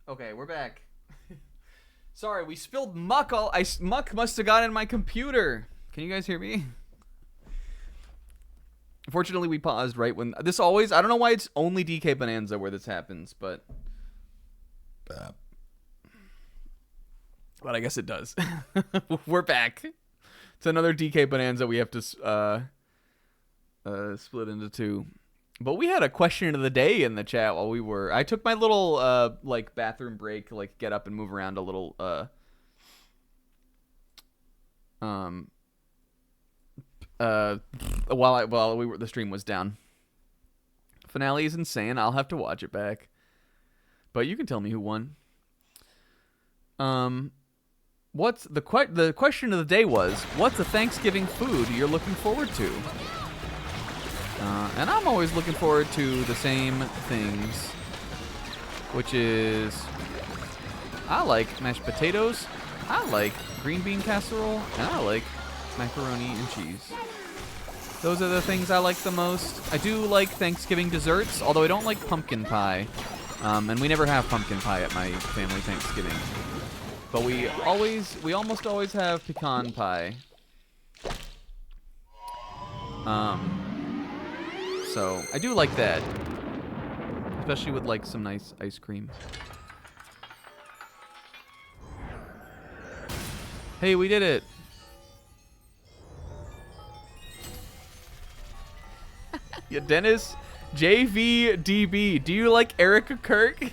Okay, we're back. Sorry, we spilled muck. Muck must have got in my computer. Can you guys hear me? Fortunately, we paused right when this always. I don't know why it's only DeeKAY Bananza where this happens, but I guess it does. We're back. It's another DeeKAY Bananza. We have to split into two. But we had a question of the day in the chat while we were. I took my little like bathroom break, like get up and move around a little. While the stream was down. Finale is insane. I'll have to watch it back. But you can tell me who won. What's the question of the day was, what's the Thanksgiving food you're looking forward to? And I'm always looking forward to the same things, which is I like mashed potatoes, I like green bean casserole, and I like macaroni and cheese. Those are the things I like the most. I do like Thanksgiving desserts, although I don't like pumpkin pie. And we never have pumpkin pie at my family Thanksgiving. But we almost always have pecan pie. So I do like that, especially with like some nice ice cream. Hey, we did it. Yeah, Dennis, JVDB, do you like Erica Kirk?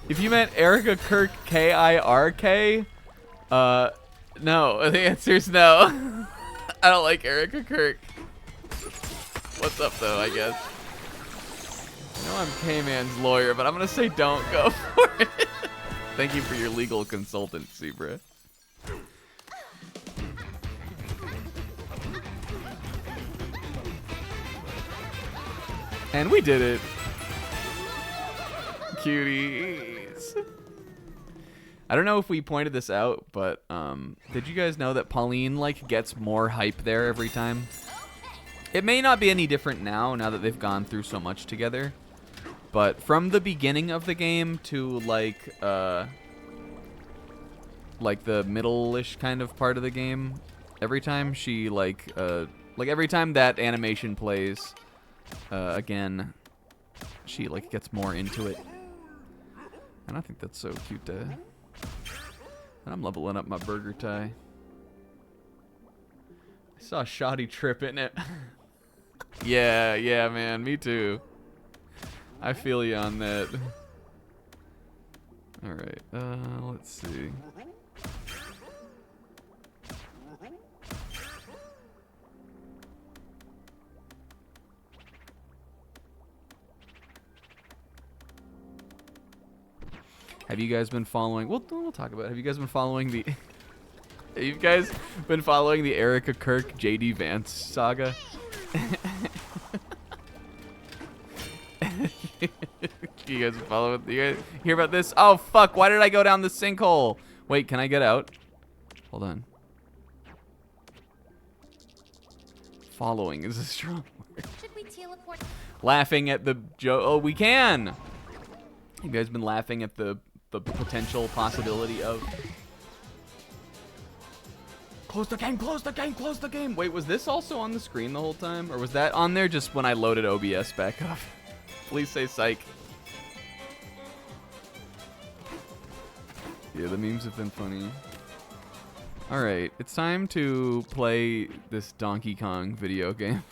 If you meant Erica Kirk, K-I-R-K, no, the answer is no. I don't like Erica Kirk. What's up, though, I guess? I know I'm K-Man's lawyer, but I'm going to say don't go for it. Thank you for your legal consultancy, bruh. And we did it. Cuties. I don't know if we pointed this out, but did you guys know that Pauline like gets more hype there every time? It may not be any different now that they've gone through so much together, but from the beginning of the game to like the middle-ish kind of part of the game, every time she like every time that animation plays again, she like gets more into it. And I think that's so cute. I'm leveling up my burger tie. I saw a shoddy trip in it. Yeah, man, me too. I feel you on that. All right, let's see. Have you guys been following? We'll talk about it. Have you guys been following the? Have you guys been following the Erica Kirk JD Vance saga? You guys follow it? You guys hear about this? Oh fuck! Why did I go down the sinkhole? Wait, can I get out? Hold on. Following is a strong word. Should we teleport? Laughing at the joke. Oh, we can. You guys been laughing at the potential possibility of. Close the game, close the game, close the game. Wait, was this also on the screen the whole time? Or was that on there just when I loaded OBS back up? Please say psych. Yeah, the memes have been funny. Alright, it's time to play this Donkey Kong video game.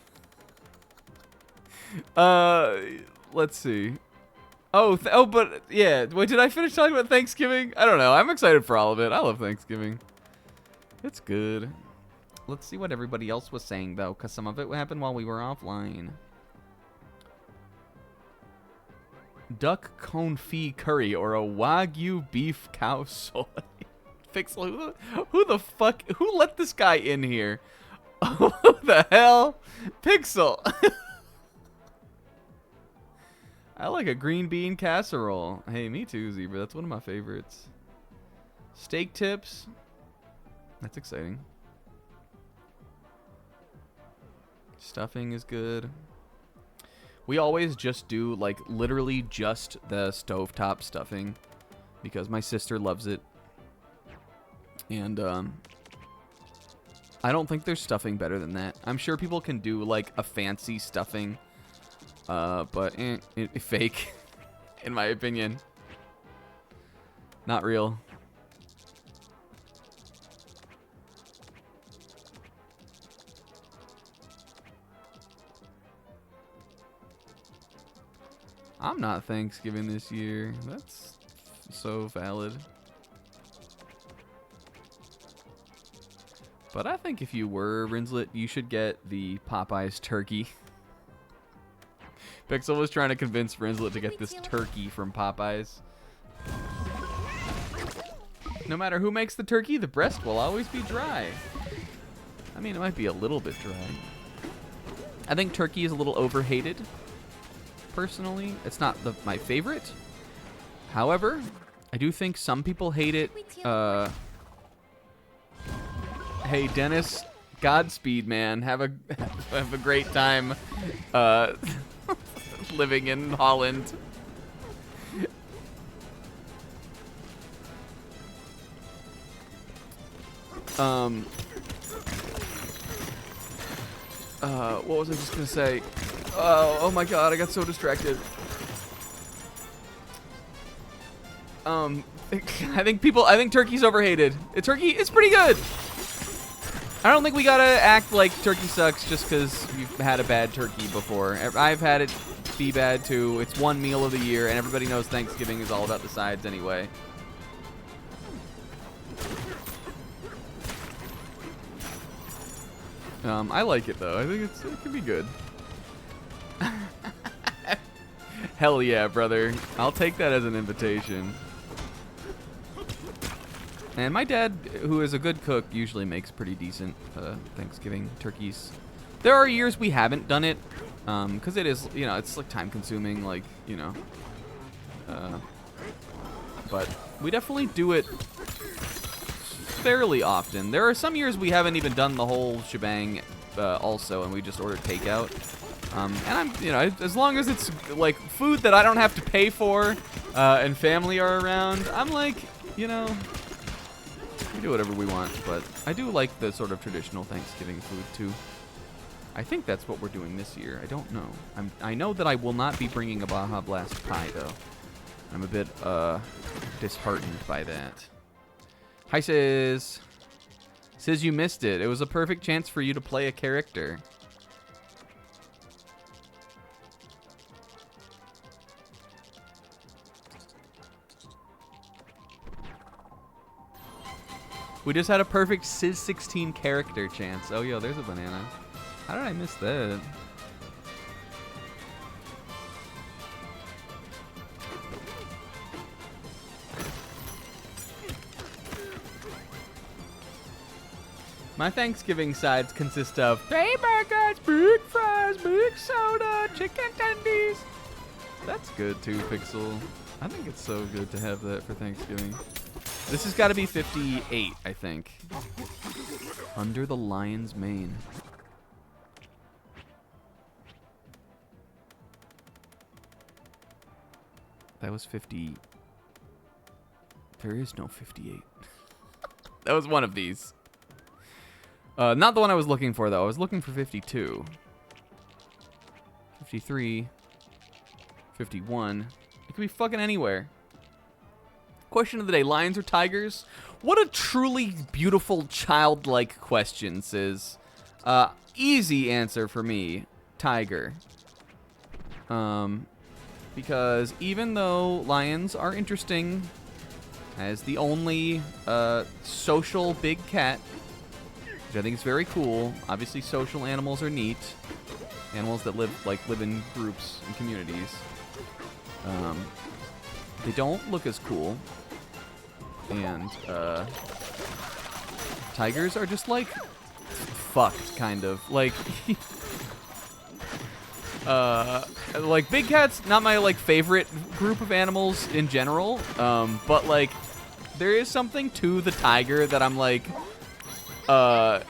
Let's see. Oh, but yeah. Wait, did I finish talking about Thanksgiving? I don't know. I'm excited for all of it. I love Thanksgiving. It's good. Let's see what everybody else was saying, though, because some of it happened while we were offline. Duck confit curry or a Wagyu beef cow soy. Pixel, who the fuck? Who let this guy in here? Who the hell? Pixel. I like a green bean casserole. Hey, me too, Zebra. That's one of my favorites. Steak tips. That's exciting. Stuffing is good. We always just do, like, literally just the stovetop stuffing because my sister loves it. And, I don't think there's stuffing better than that. I'm sure people can do, like, a fancy stuffing, but fake, in my opinion. Not real. I'm not Thanksgiving this year. That's so valid. But I think if you were Rinslet, you should get the Popeyes turkey. Pixel was trying to convince Rinslet to get this turkey from Popeyes. No matter who makes the turkey, the breast will always be dry. I mean, it might be a little bit dry. I think turkey is a little overhated. Personally, it's not my favorite. However, I do think some people hate it. Hey Dennis, Godspeed, man. Have a great time living in Holland. What was I just gonna say? Oh my god, I got so distracted. I think turkey's overhated. Turkey is pretty good. I don't think we gotta act like turkey sucks just because we've had a bad turkey before. I've had it be bad too. It's one meal of the year, and everybody knows Thanksgiving is all about the sides anyway. I like it though. I think it can be good. Hell yeah, brother. I'll take that as an invitation. And my dad, who is a good cook, usually makes pretty decent Thanksgiving turkeys. There are years we haven't done it, because it is, you know, it's like time consuming, like, you know. But we definitely do it fairly often. There are some years we haven't even done the whole shebang also, and we just ordered takeout. And I'm, you know, as long as it's like food that I don't have to pay for, and family are around, I'm like, you know, we do whatever we want. But I do like the sort of traditional Thanksgiving food too. I think that's what we're doing this year. I don't know. I know that I will not be bringing a Baja Blast pie though. I'm a bit disheartened by that. Hi, Sis. Sis, you missed it. It was a perfect chance for you to play a character. We just had a perfect Sis 16 character chance. Oh, yo, there's a banana. How did I miss that? My Thanksgiving sides consist of three burgers, big fries, big soda, chicken tendies. That's good too, Pixel. I think it's so good to have that for Thanksgiving. This has got to be 58, I think. Under the lion's mane. That was 50. There is no 58. That was one of these. Not the one I was looking for, though. I was looking for 52. 53. 51. It could be fucking anywhere. Question of the day, lions or tigers? What a truly beautiful, childlike question, Sis. Easy answer for me, tiger. Because even though lions are interesting as the only social big cat, which I think is very cool. Obviously, social animals are neat. Animals that live in groups and communities. They don't look as cool. And tigers are just like fucked, kind of. Like big cats, not my favorite group of animals in general. But like there is something to the tiger that I'm like that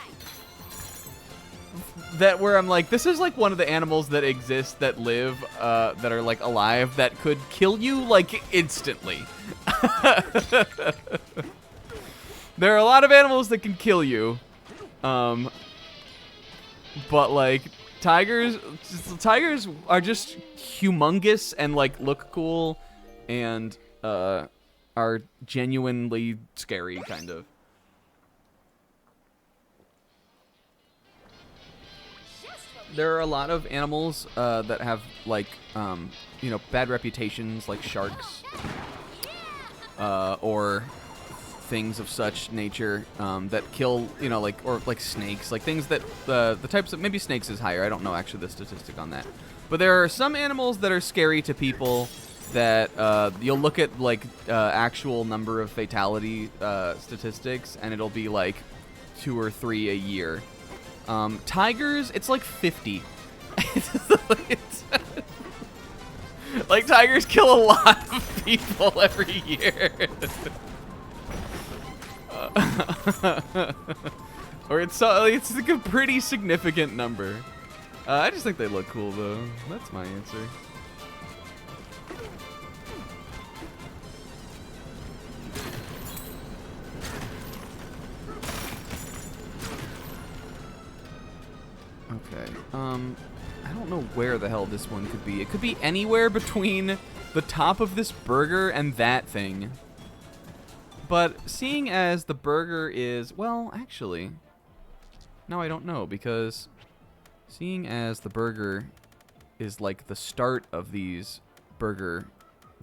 that where I'm like, this is like one of the animals that exist that live, that are like alive that could kill you like instantly. There are a lot of animals that can kill you, but like tigers are just humongous and like look cool and are genuinely scary, kind of. There are a lot of animals that have like you know, bad reputations, like sharks or things of such nature that kill, you know, like, or like snakes, like things that the types of, maybe snakes is higher. I don't know actually the statistic on that, but there are some animals that are scary to people that you'll look at like actual number of fatality statistics, and it'll be like 2 or 3 a year. Tigers, it's like 50. Like tigers kill a lot of people every year. Or it's like a pretty significant number. I just think they look cool though. That's my answer. Okay. I don't know where the hell this one could be. It could be anywhere between the top of this burger and that thing. But seeing as the burger is, well, actually, no, I don't know, because seeing as the burger is like the start of these burger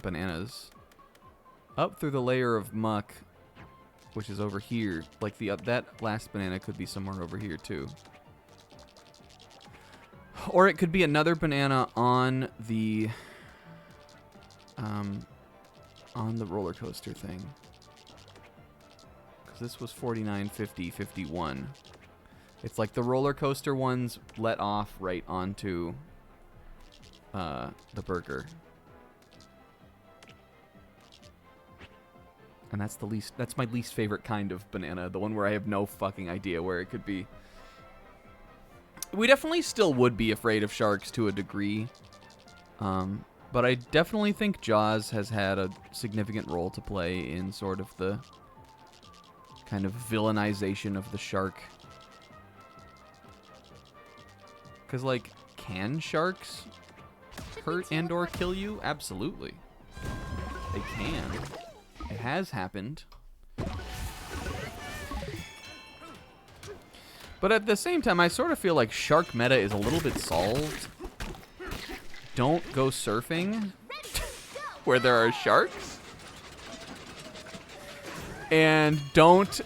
bananas, up through the layer of muck, which is over here, like that last banana could be somewhere over here too. Or it could be another banana on the roller coaster thing. Because this was 49, 50, 51. It's like the roller coaster ones let off right onto the burger. And that's my least favorite kind of banana, the one where I have no fucking idea where it could be. We definitely still would be afraid of sharks to a degree. But I definitely think Jaws has had a significant role to play in sort of the kind of villainization of the shark. Because, like, can sharks hurt and or kill you? Absolutely. They can. It has happened. But at the same time, I sort of feel like shark meta is a little bit solved. Don't go surfing where there are sharks. And don't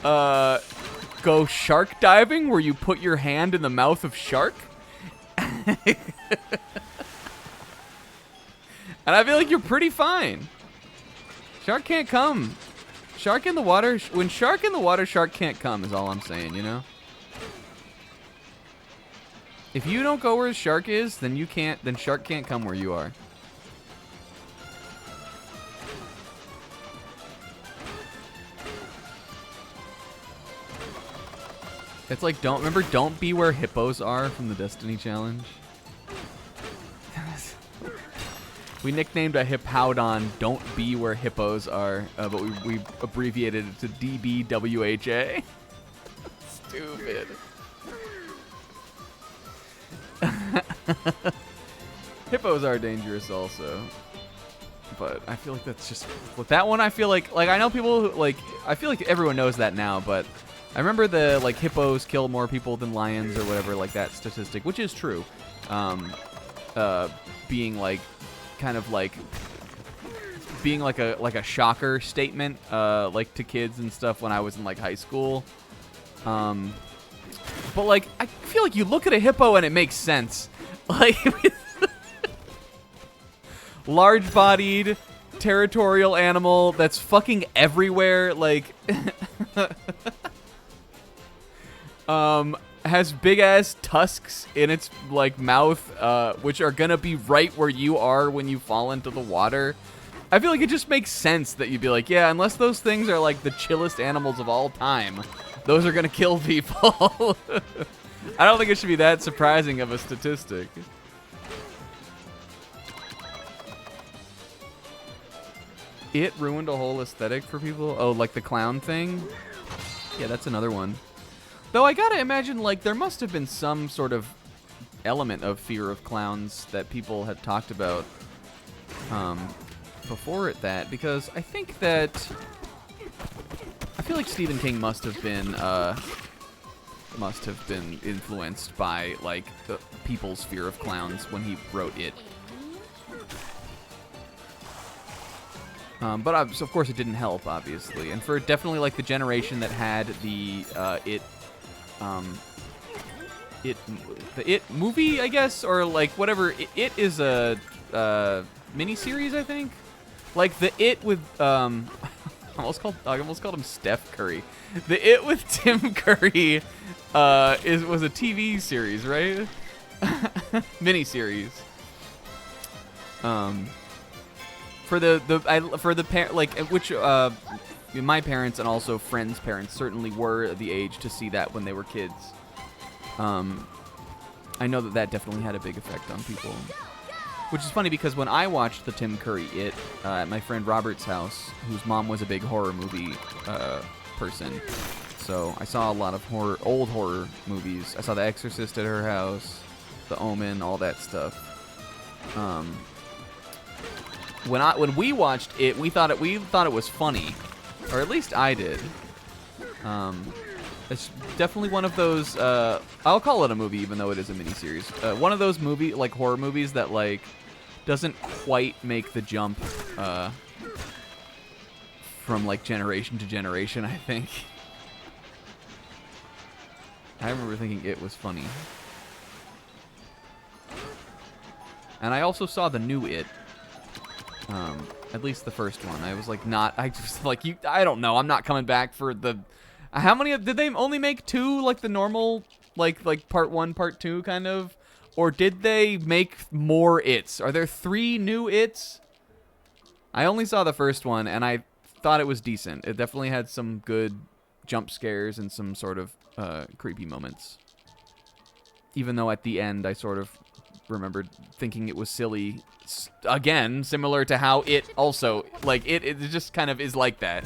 go shark diving where you put your hand in the mouth of shark. And I feel like you're pretty fine. Shark can't come. Shark in the water. When shark in the water, shark can't come is all I'm saying, you know? If you don't go where shark is, then shark can't come where you are. It's like, don't be where hippos are from the Destiny Challenge. We nicknamed a hippowdon "Don't be where hippos are," but we abbreviated it to DBWHA. Stupid. Hippos are dangerous also, but I feel like that's just with that one. I feel like I know people who, like, I feel like everyone knows that now, but I remember the like hippos kill more people than lions or whatever, like that statistic, which is true. Being like kind of like being like a shocker statement like to kids and stuff when I was in like high school. But like I feel like you look at a hippo and it makes sense. Like large-bodied territorial animal that's fucking everywhere, like has big ass tusks in its like mouth, which are gonna be right where you are when you fall into the water. I feel like it just makes sense that you'd be like, yeah, unless those things are like the chillest animals of all time, those are gonna kill people. I don't think it should be that surprising of a statistic. It ruined a whole aesthetic for people. Oh, like the clown thing? Yeah, that's another one. Though I gotta imagine, like, there must have been some sort of element of fear of clowns that people had talked about before that, because I think that I feel like Stephen King must have been influenced by like the people's fear of clowns when he wrote it. But so of course it didn't help, obviously, and for definitely like the generation that had the It movie, I guess, or like whatever. It is a miniseries, I think. Like the It with I almost called him Steph Curry. The It with Tim Curry was a TV series, right? Miniseries. For my parents and also friends' parents certainly were the age to see that when they were kids. I know that definitely had a big effect on people. Which is funny because when I watched the Tim Curry It at my friend Robert's house, whose mom was a big horror movie person, so I saw a lot of old horror movies. I saw The Exorcist at her house, The Omen, all that stuff. When we watched it, we thought it was funny, or at least I did. It's definitely one of those. I'll call it a movie, even though it is a miniseries. One of those horror movies that like doesn't quite make the jump from like generation to generation. I think. I remember thinking it was funny, and I also saw the new It. At least the first one. I was like, I don't know. I'm not coming back for the. How many did they only make 2? Like the normal, like part 1, part 2 kind of, or did they make more Its? Are there 3 new Its? I only saw the first one, and I thought it was decent. It definitely had some good jump scares and some sort of creepy moments. Even though at the end I sort of remembered thinking it was silly. Again, similar to how it also it just kind of is like that.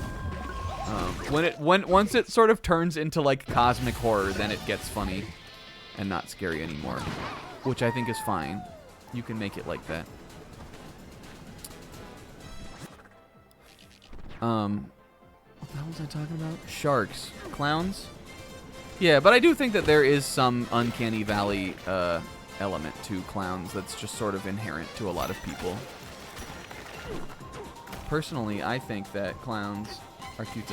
Once it sort of turns into like cosmic horror, then it gets funny and not scary anymore, which I think is fine. You can make it like that. What the hell was I talking about? Sharks, clowns. Yeah, but I do think that there is some uncanny valley element to clowns that's just sort of inherent to a lot of people. Personally, I think that clowns are cute.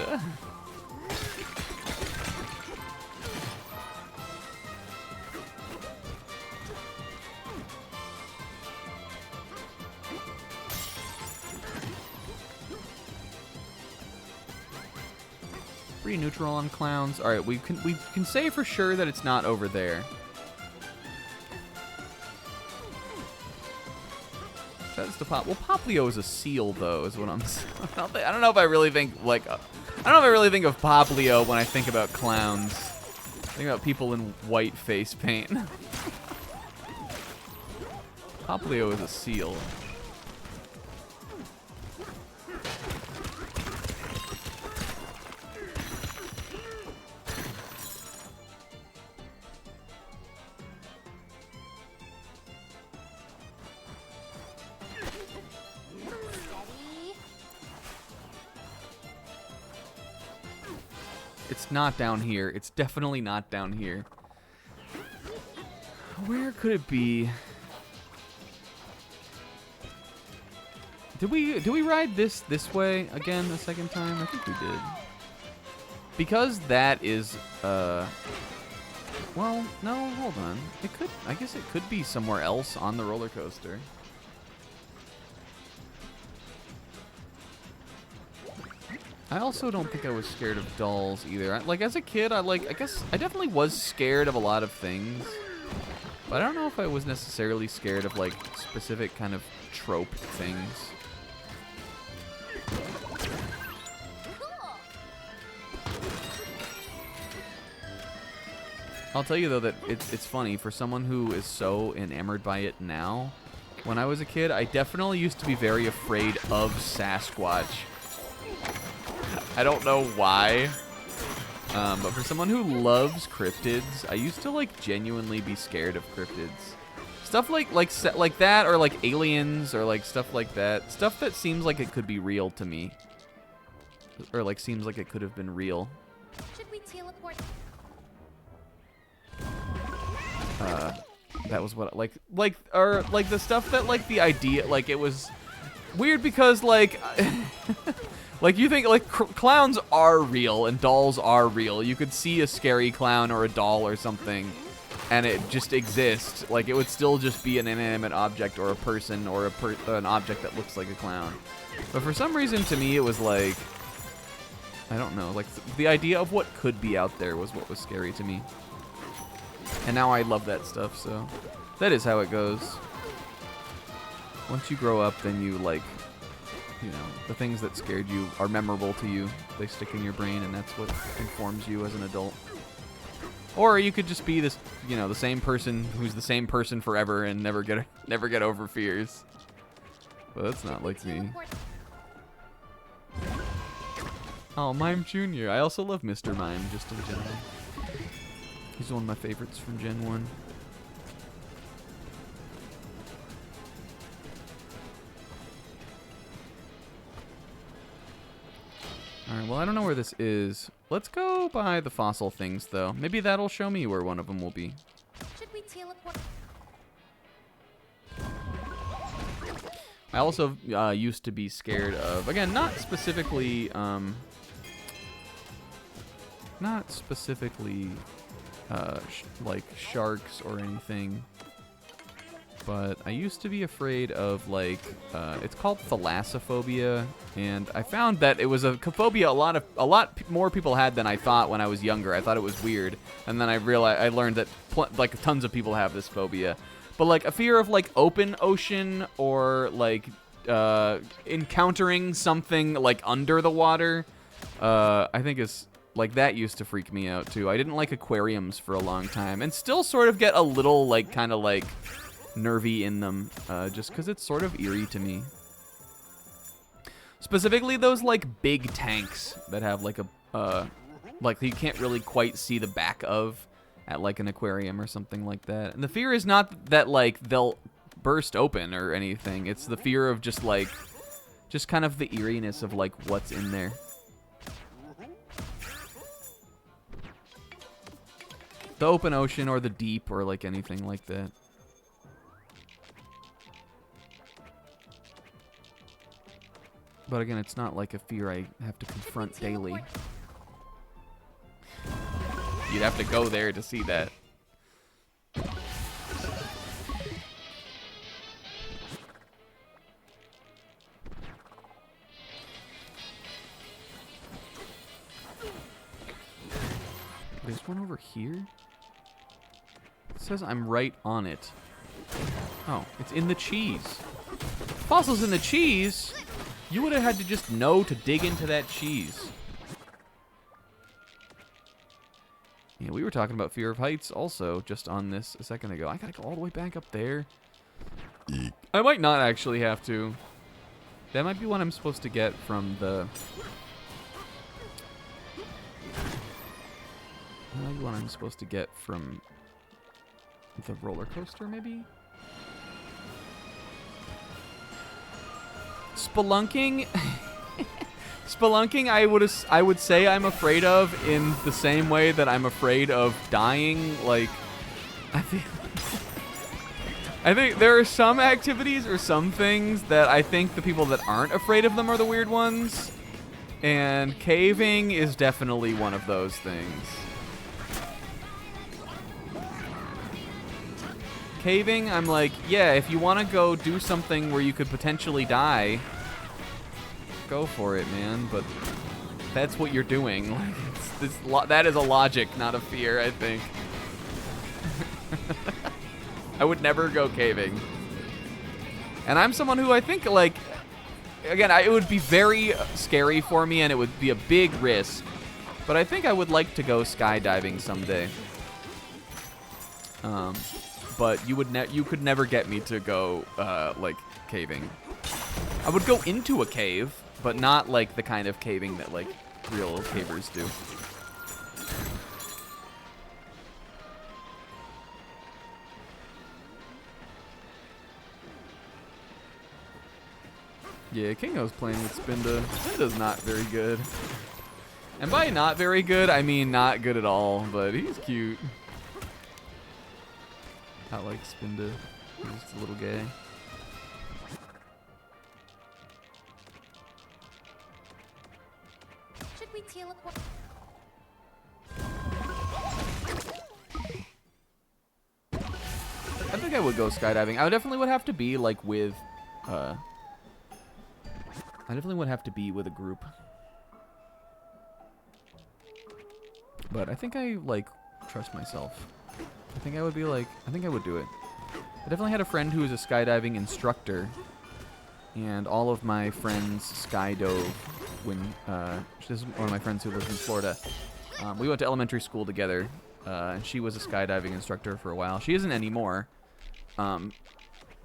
Pretty neutral on clowns. All right, we can say for sure that it's not over there. That's the Well, Poplio is a seal, though, is what I'm saying. I don't know if I really think of Poplio when I think about clowns. I think about people in white face paint. Poplio is a seal. It's not down here. It's definitely not down here. Where could it be? Did we ride this way again a second time? I think we did. Because that is well, no, hold on. I guess it could be somewhere else on the roller coaster. I also don't think I was scared of dolls either. Like as a kid, I guess I definitely was scared of a lot of things, but I don't know if I was necessarily scared of like specific kind of trope things. I'll tell you though that it's funny for someone who is so enamored by it now. When I was a kid, I definitely used to be very afraid of Sasquatch. I don't know why, but for someone who loves cryptids, I used to like genuinely be scared of cryptids. Stuff like that, or like aliens, or like stuff like that. Stuff that seems like it could be real to me, or like seems like it could have been real. Should we teleport? That was what or like the stuff that like the idea, like it was weird because like like you think like clowns are real and dolls are real. You could see a scary clown or a doll or something and it just exists. Like it would still just be an inanimate object or a person or an object that looks like a clown. But for some reason to me it was like, I don't know, like the idea of what could be out there was what was scary to me. And now I love that stuff, so that is how it goes. Once you grow up, then you like, you know, the things that scared you are memorable to you. They stick in your brain, and that's what informs you as an adult. Or you could just be this, you know, the same person who's the same person forever and never get over fears. But that's not like me. Oh, Mime Jr. I also love Mr. Mime, just in general. He's one of my favorites from Gen 1. Alright, well, I don't know where this is. Let's go by the fossil things, though. Maybe that'll show me where one of them will be. Should we teleport? I also used to be scared of, again, not specifically, like sharks or anything, but I used to be afraid of like it's called thalassophobia, and I found that it was a phobia a lot more people had than I thought when I was younger. I thought it was weird, and then I learned that like tons of people have this phobia. But like a fear of like open ocean or like encountering something like under the water, I think is like that used to freak me out too. I didn't like aquariums for a long time, and still sort of get a little like kind of like nervy in them, just because it's sort of eerie to me. Specifically those like big tanks that have like a like you can't really quite see the back of at like an aquarium or something like that. And the fear is not that like they'll burst open or anything. It's the fear of just kind of the eeriness of like what's in there. The open ocean or the deep or like anything like that. But again, it's not like a fear I have to confront daily. You'd have to go there to see that. There's one over here? It says I'm right on it. Oh, it's in the cheese. Fossils in the cheese? You would have had to just know to dig into that cheese. Yeah, we were talking about fear of heights also just on this a second ago. I gotta go all the way back up there. I might not actually have to. That might be what I'm supposed to get from the... That might be what I'm supposed to get from the roller coaster, maybe? Spelunking... Spelunking, I would say I'm afraid of in the same way that I'm afraid of dying. Like, I think there are some activities or some things that I think the people that aren't afraid of them are the weird ones. And caving is definitely one of those things. Caving, I'm like, yeah, if you want to go do something where you could potentially die, go for it, man. But that's what you're doing. Like, that is a logic, not a fear, I think. I would never go caving. And I'm someone who I think, like, again, it would be very scary for me and it would be a big risk. But I think I would like to go skydiving someday. But you could never get me to go like caving. I would go into a cave, but not like the kind of caving that like real cavers do. Yeah, Kingo's playing with Spinda. Spinda's not very good. And by not very good, I mean not good at all, but he's cute. I like Spinda. He's just a little gay. Should we teleport? I think I would go skydiving. I definitely would have to be like with, I definitely would have to be with a group. But I think I like trust myself. I think I would be like, I think I would do it. I definitely had a friend who was a skydiving instructor, and all of my friends skydove when, this is one of my friends who lives in Florida. We went to elementary school together, and she was a skydiving instructor for a while. She isn't anymore. I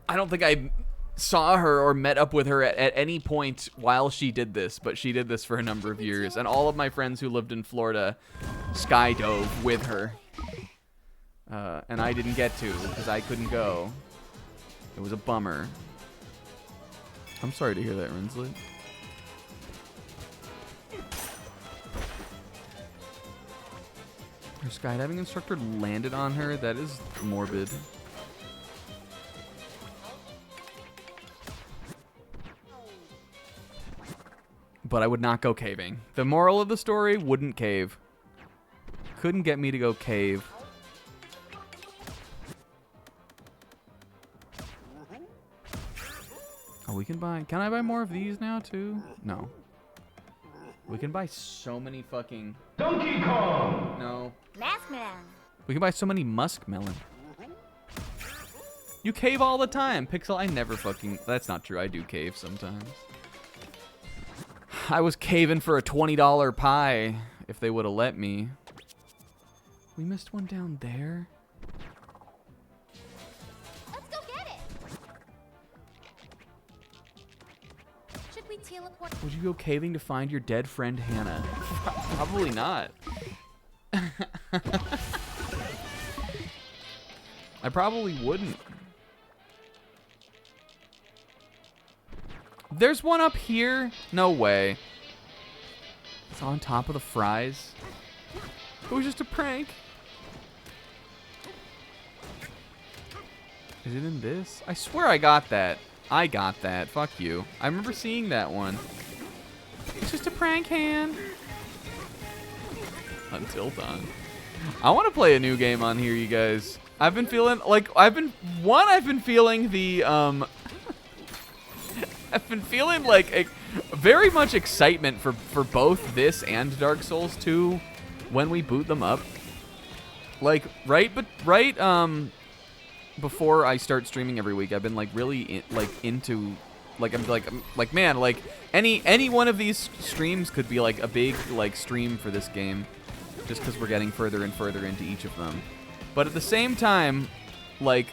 don't think I saw her or met up with her at any point while she did this, but she did this for a number of years, and all of my friends who lived in Florida skydove with her. And I didn't get to because I couldn't go. It was a bummer. I'm sorry to hear that, Rinslet. Her skydiving instructor landed on her? That is morbid. But I would not go caving. The moral of the story, wouldn't cave. Couldn't get me to go cave. Oh, we can buy... Can I buy more of these now, too? No. We can buy so many fucking... Donkey Kong! No. Muskmelon. We can buy so many muskmelon. You cave all the time. Pixel, I never fucking... That's not true. I do cave sometimes. I was caving for a $20 pie if they would have let me. We missed one down there. Let's go get it. Should we teleport? Would you go caving to find your dead friend Hannah? Probably not. I probably wouldn't. There's one up here? No way. It's on top of the fries. It was just a prank. Is it in this? I swear I got that. I got that. Fuck you. I remember seeing that one. It's just a prank hand. Until dawn. I want to play a new game on here, you guys. I've been feeling like I've been feeling the I've been feeling like very much excitement for both this and Dark Souls 2 when we boot them up. Like right before I start streaming every week, I've been like really into like I'm like man, like any one of these streams could be like a big like stream for this game, just because we're getting further and further into each of them. But at the same time, like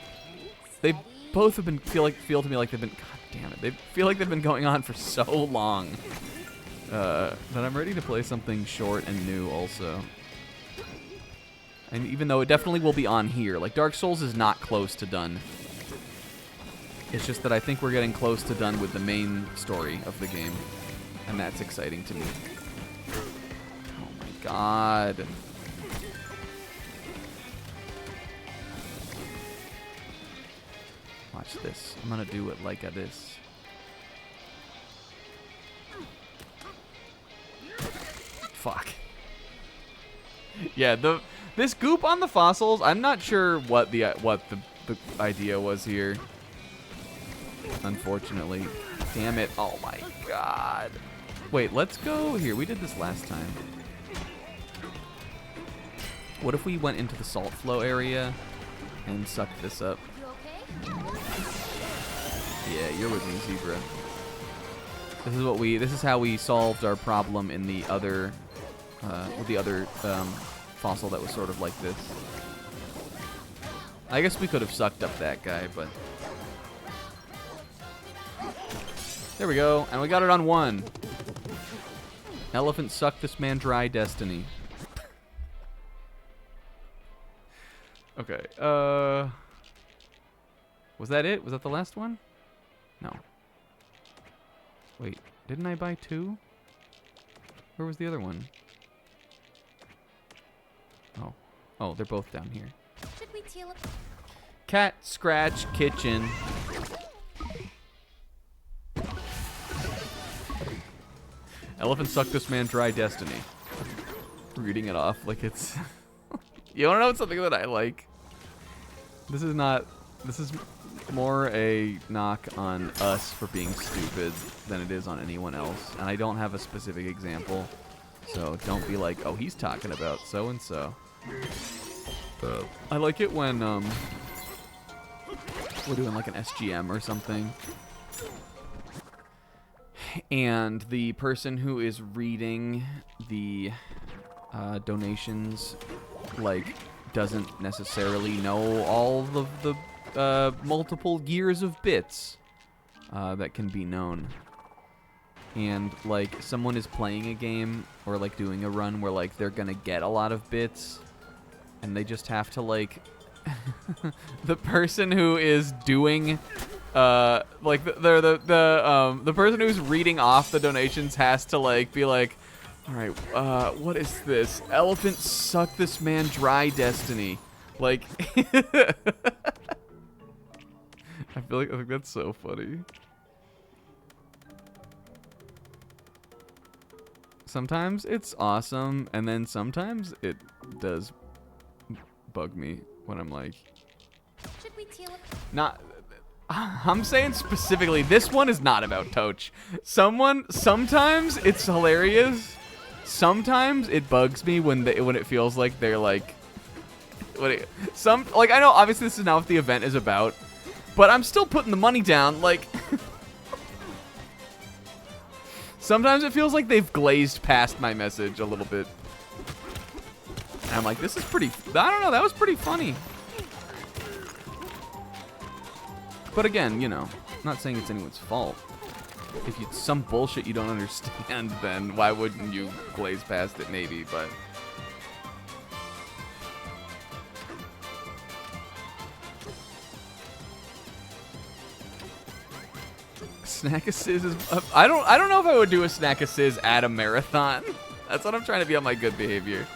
they both have been feel to me like they've been, god damn it, they feel like they've been going on for so long that I'm ready to play something short and new also. And even though it definitely will be on here, like Dark Souls is not close to done. It's just that I think we're getting close to done with the main story of the game, and that's exciting to me. Oh my god. Watch this. I'm gonna do it like this. Fuck. Yeah, this goop on the fossils, I'm not sure what the idea was here. Unfortunately. Damn it. Oh my god. Wait, let's go here. We did this last time. What if we went into the salt flow area and sucked this up? You okay? Yeah, you're with me, Zebra. This is how we solved our problem in the other with the other fossil that was sort of like this. I guess we could have sucked up that guy, but... There we go, and we got it on 1. Elephant suck this man dry destiny. Okay, was that it? Was that the last one? No. Wait, didn't I buy 2? Where was the other one? Oh. Oh, they're both down here. Should we teleport? Cat scratch kitchen. Elephant suck this man dry destiny. Reading it off like it's... You wanna know something that I like? This is not... This is more a knock on us for being stupid than it is on anyone else. And I don't have a specific example. So don't be like, oh, he's talking about so-and-so. I like it when we're doing like an SGM or something. And the person who is reading the donations, like, doesn't necessarily know all of the multiple years of bits that can be known. And, like, someone is playing a game or, like, doing a run where, like, they're gonna get a lot of bits, and they just have to, like... the person who is doing... like the person who's reading off the donations has to like be like, all right, what is this? Elephant suck this man dry destiny. Like, I think that's so funny. Sometimes it's awesome, and then sometimes it does bug me when I'm like, Should we teleport? not. I'm saying specifically, this one is not about Toch. Sometimes it's hilarious. Sometimes it bugs me when it feels like they're like, like I know obviously this is not what the event is about, but I'm still putting the money down. Like, sometimes it feels like they've glazed past my message a little bit. And I'm like, this is pretty. I don't know. That was pretty funny. But again, you know, I'm not saying it's anyone's fault. If it's some bullshit you don't understand, then why wouldn't you glaze past it maybe, but... Snack-a-sizz is... I don't know if I would do a snack-a-sizz at a marathon. That's what I'm trying to be on my good behavior.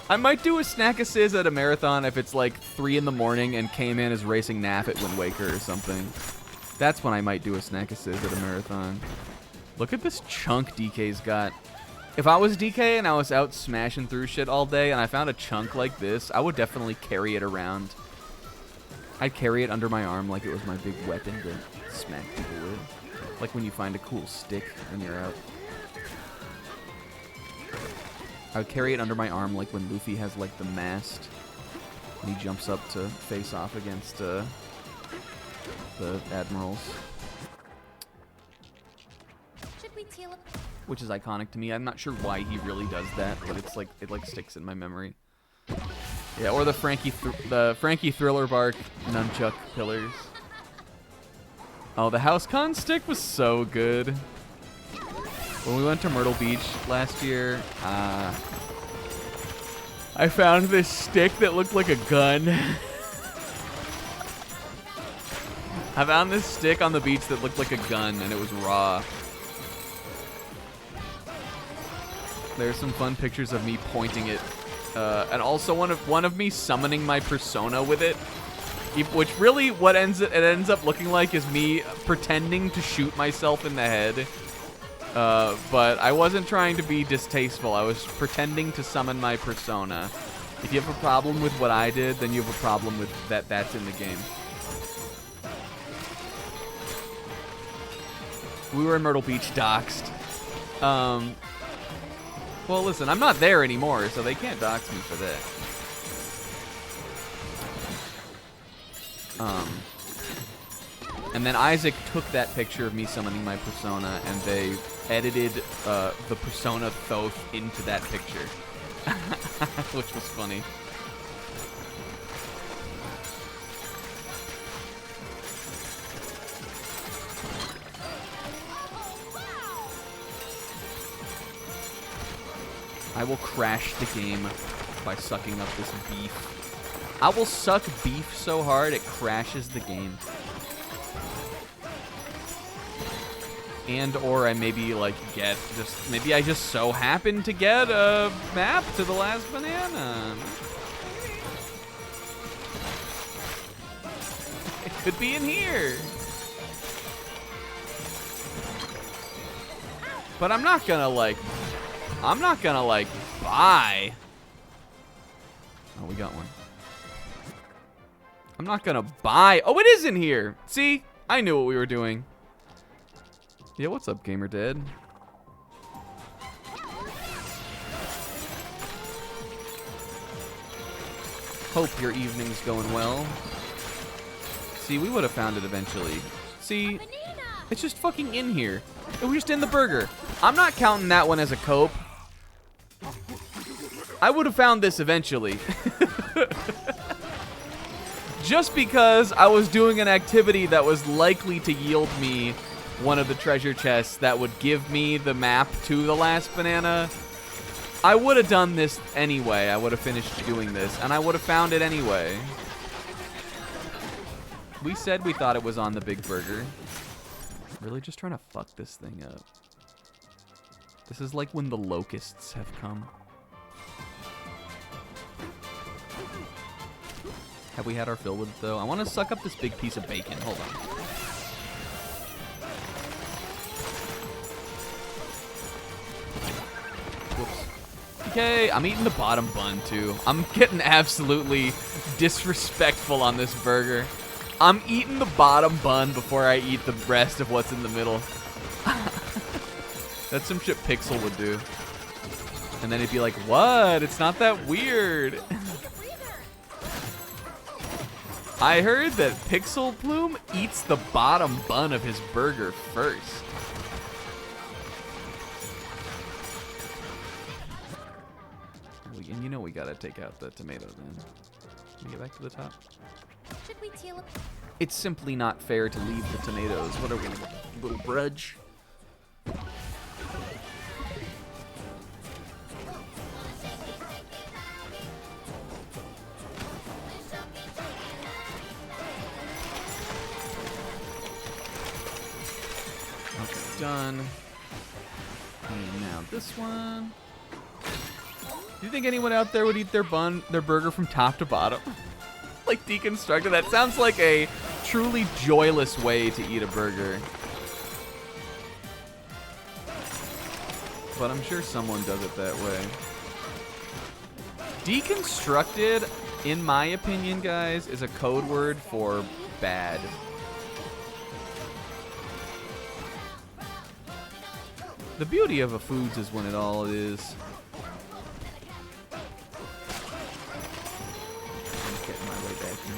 I might do a snack-a-sizz at a marathon if it's like 3 in the morning and K-Man is racing Naff at Wind Waker or something. That's when I might do a snack-a-sizz at a marathon. Look at this chunk DK's got. If I was DK and I was out smashing through shit all day and I found a chunk like this, I would definitely carry it around. I'd carry it under my arm like it was my big weapon to smack people with. Like when you find a cool stick when you're out. I would carry it under my arm like when Luffy has like the mast and he jumps up to face off against the admirals. Should we teleport? Which is iconic to me. I'm not sure why he really does that, but it's like it like sticks in my memory. Yeah, or the Frankie Thriller Bark nunchuck pillars. Oh, the House Con stick was so good. When we went to Myrtle Beach last year, I found this stick that looked like a gun. I found this stick on the beach that looked like a gun, and it was raw. There's some fun pictures of me pointing it, and also one of me summoning my persona with it, which really what it ends up looking like is me pretending to shoot myself in the head. But I wasn't trying to be distasteful. I was pretending to summon my persona. If you have a problem with what I did, then you have a problem with that's in the game. We were in Myrtle Beach doxxed. Well, listen, I'm not there anymore, so they can't dox me for that. And then Isaac took that picture of me summoning my persona, and they edited the persona Thoth into that picture, which was funny. I will crash the game by sucking up this beef. I will suck beef so hard it crashes the game. And or I maybe like get just maybe I just so happen to get a map to the last banana. It could be in here. But I'm not gonna like buy. Oh, we got one. I'm not gonna buy. Oh, it is in here. See? I knew what we were doing. Yeah, what's up, Gamer Dad? Hope your evening's going well. See, we would have found it eventually. See, it's just fucking in here. And we're just in the burger. I'm not counting that one as a cope. I would have found this eventually. Just because I was doing an activity that was likely to yield me one of the treasure chests that would give me the map to the last banana, I would have done this anyway. I would have finished doing this, and I would have found it anyway. We said we thought it was on the big burger. Really just trying to fuck this thing up. This is like when the locusts have come. Have we had our fill with it, though? I want to suck up this big piece of bacon. Hold on. Whoops. Okay, I'm eating the bottom bun, too. I'm getting absolutely disrespectful on this burger. I'm eating the bottom bun before I eat the rest of what's in the middle. That's some shit Pixel would do. And then he'd be like, what? It's not that weird. I heard that Pixel Plume eats the bottom bun of his burger first. And you know we gotta take out the tomato then. Can we get back to the top? Should we teal up? It's simply not fair to leave the tomatoes. What are we gonna get? A little brudge? Okay, done. And now this one. Do you think anyone out there would eat their burger from top to bottom? Like deconstructed? That sounds like a truly joyless way to eat a burger. But I'm sure someone does it that way. Deconstructed, in my opinion, guys, is a code word for bad. The beauty of a foods is when it all is. I'm getting my way back in.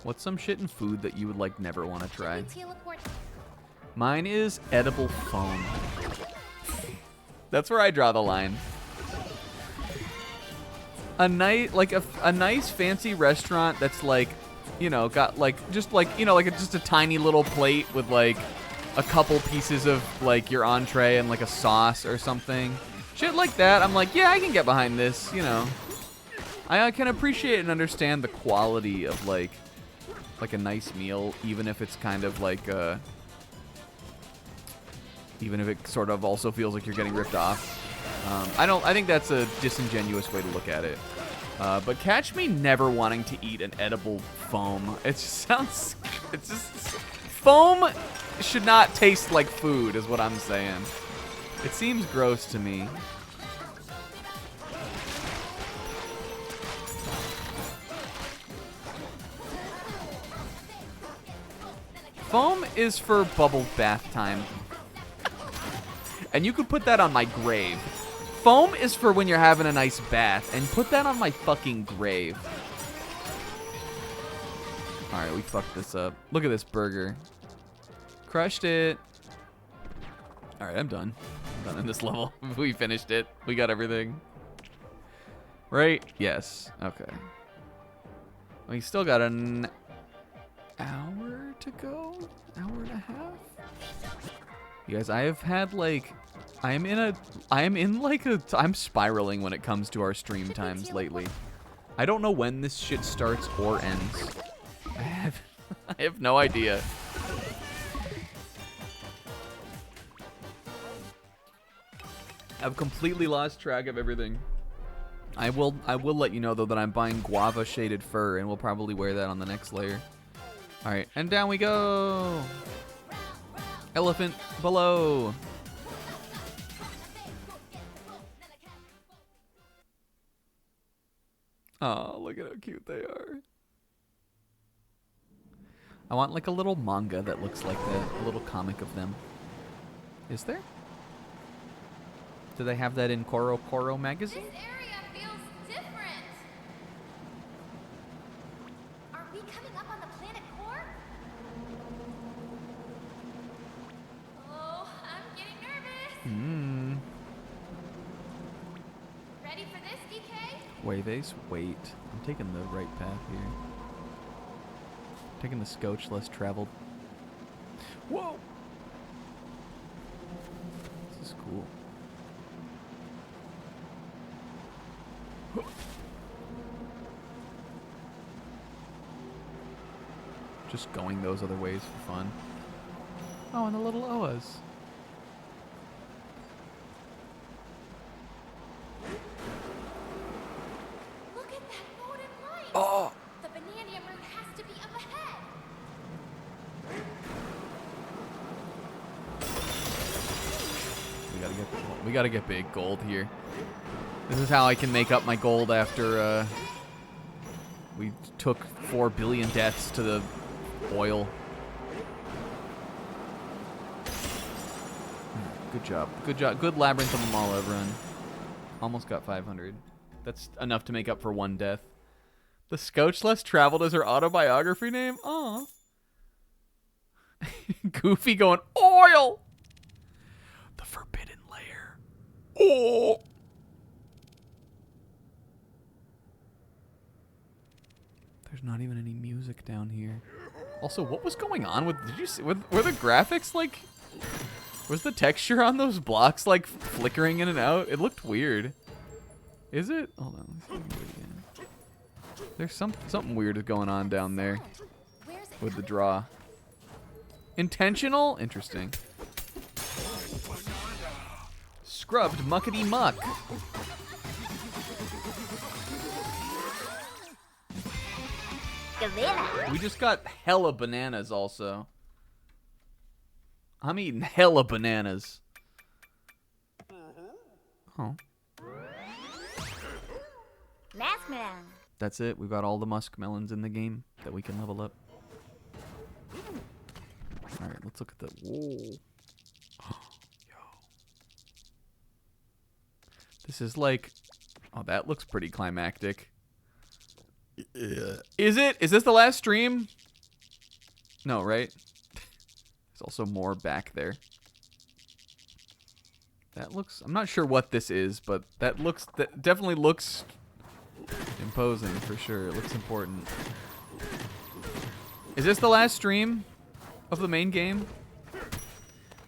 What's some shit in food that you would like never want to try? Mine is edible foam. That's where I draw the line. A nice fancy restaurant that's like, you know, got like just like, you know, like just a tiny little plate with like a couple pieces of like your entree and like a sauce or something. Shit like that. I'm like, yeah, I can get behind this, you know. I can appreciate and understand the quality of like a nice meal, even if it's kind of like even if it sort of also feels like you're getting ripped off. I think that's a disingenuous way to look at it. But catch me never wanting to eat an edible foam. It just sounds, it's just, foam should not taste like food is what I'm saying. It seems gross to me. Foam is for bubble bath time. And you could put that on my grave. Foam is for when you're having a nice bath, and put that on my fucking grave. Alright, we fucked this up. Look at this burger. Crushed it. Alright, I'm done. I'm done in this level. We finished it. We got everything. Right? Yes. Okay. We still got an hour to go. Hour and a half. You guys, I have had like, I'm spiraling when it comes to our stream times lately. I don't know when this shit starts or ends. I have no idea. I've completely lost track of everything. I will let you know though that I'm buying guava shaded fur, and we'll probably wear that on the next layer. All right, and down we go. Elephant below. Oh, look at how cute they are. I want like a little manga that looks like that, a little comic of them. Is there? Do they have that in Koro Koro magazine? This area feels different. Are we coming up on the planet core? Oh, I'm getting nervous. Ready for this, DeeKAY? Wait. I'm taking the right path here. Taking the scotch less traveled. Whoa! This is cool. Just going those other ways for fun. Oh, and the little Oas. Look at that golden light. Oh! The Bananza route has to be up ahead. We gotta get big gold here. This is how I can make up my gold after we took 4 billion deaths to the oil. Good job. Good job. Good Labyrinth of Amala run. Almost got 500. That's enough to make up for 1 death. The Scotch Less Traveled is her autobiography name? Aw. Goofy going, oil! The forbidden layer. Oh! There's not even any music down here. Also, what was going on with, did you see, were the graphics like, was the texture on those blocks like flickering in and out? It looked weird. Is it? Hold on, let's see if we can do it again. There's something weird going on down there with the draw. Intentional? Interesting. Scrubbed muckety muck. We just got hella bananas also. I'm eating hella bananas. Oh. Muskmelon. That's it. We've got all the muskmelons in the game that we can level up. Alright, let's look at the... Whoa. Yo. This is like... Oh, that looks pretty climactic. Is it? Is this the last stream? No, right? There's also more back there. That looks... I'm not sure what this is, but that definitely looks imposing for sure. It looks important. Is this the last stream of the main game?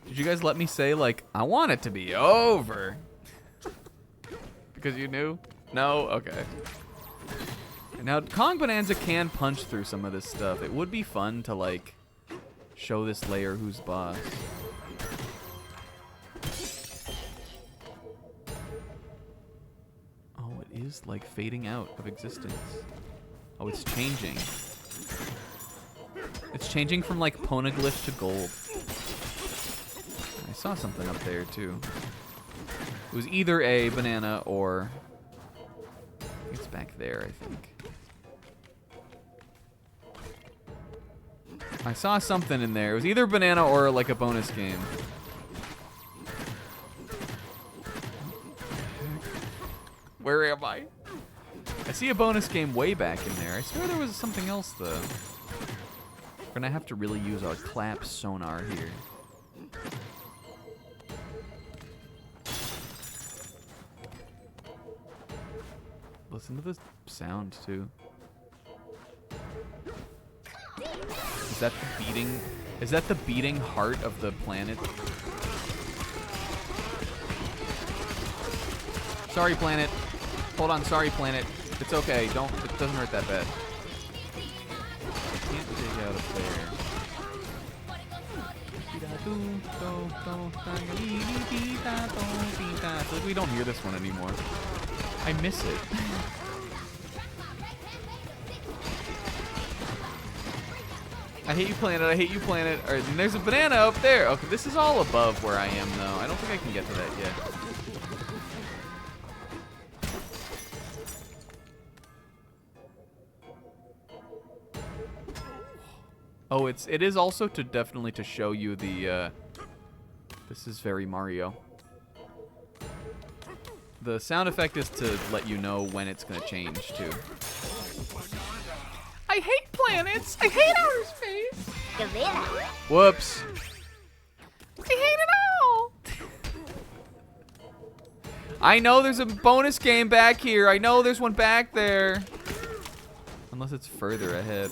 Did you guys let me say, like, I want it to be over? Because you knew? No? Okay. Now, Kong Bananza can punch through some of this stuff. It would be fun to, like, show this layer who's boss. Oh, it is, like, fading out of existence. Oh, it's changing. It's changing from, like, poneglyph to gold. I saw something up there, too. It was either a banana or... It's back there, I think. I saw something in there. It was either banana or like a bonus game. Where am I? I see a bonus game way back in there. I swear there was something else though. We're gonna have to really use our clap sonar here. Listen to this sound too. Is that the beating? Is that the beating heart of the planet? Sorry, planet. Hold on, sorry, planet. It's okay. It doesn't hurt that bad. Can't dig out of there. I feel like we don't hear this one anymore. I miss it. I hate you, planet. I hate you, planet. All right, and there's a banana up there. Okay, this is all above where I am, though. I don't think I can get to that yet. Oh, it is also definitely to show you the, this is very Mario. The sound effect is to let you know when it's gonna change, too. I hate planets! I hate outer space! Gorilla. Whoops. I hate it all! I know there's a bonus game back here. I know there's one back there. Unless it's further ahead.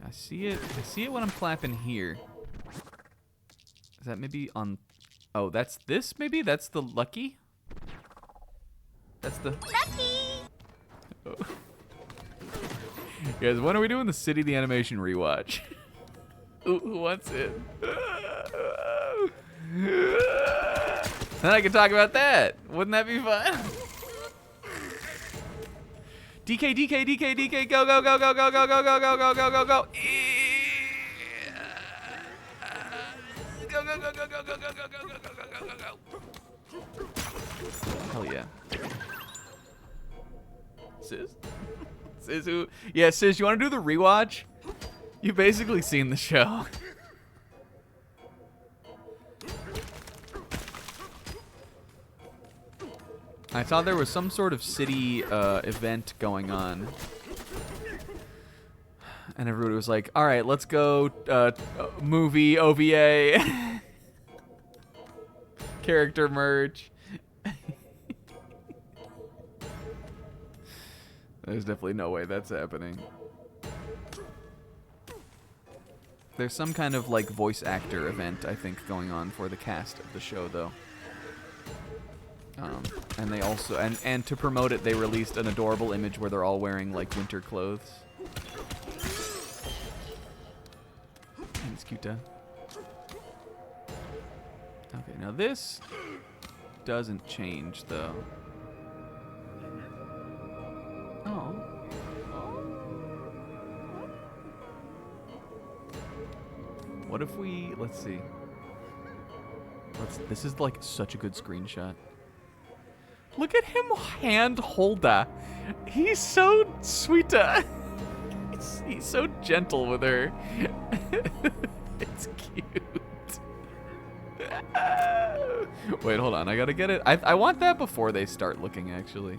I see it when I'm clapping here. Is that maybe on... Oh, that's this maybe? That's the lucky? That's the... Lucky. Oh. Guys, when are we doing the City the Animation rewatch? Who wants it? Then I can talk about that. Wouldn't that be fun? DeeKAY, DeeKAY, DeeKAY, DeeKAY, go, go, go, go, go, go, go, go, go, go, go, go, go. Go, go, go, go, go, go, go, go, go, go, go, go, go, go. Hell yeah. Sis? Sis who? Yeah, Sis, you want to do the rewatch? You've basically seen the show. I thought there was some sort of city event going on. And everybody was like, all right, let's go movie OVA. Character merge. There's definitely no way that's happening. There's some kind of like voice actor event, I think, going on for the cast of the show, though. And they also, and to promote it, they released an adorable image where they're all wearing like winter clothes. And it's cute, Okay, now this doesn't change though. Oh. What if we, let's see. This is like such a good screenshot. Look at him hand holder. He's so sweet. He's so gentle with her. It's cute. Wait, hold on. I gotta get it. I want that before they start looking, actually.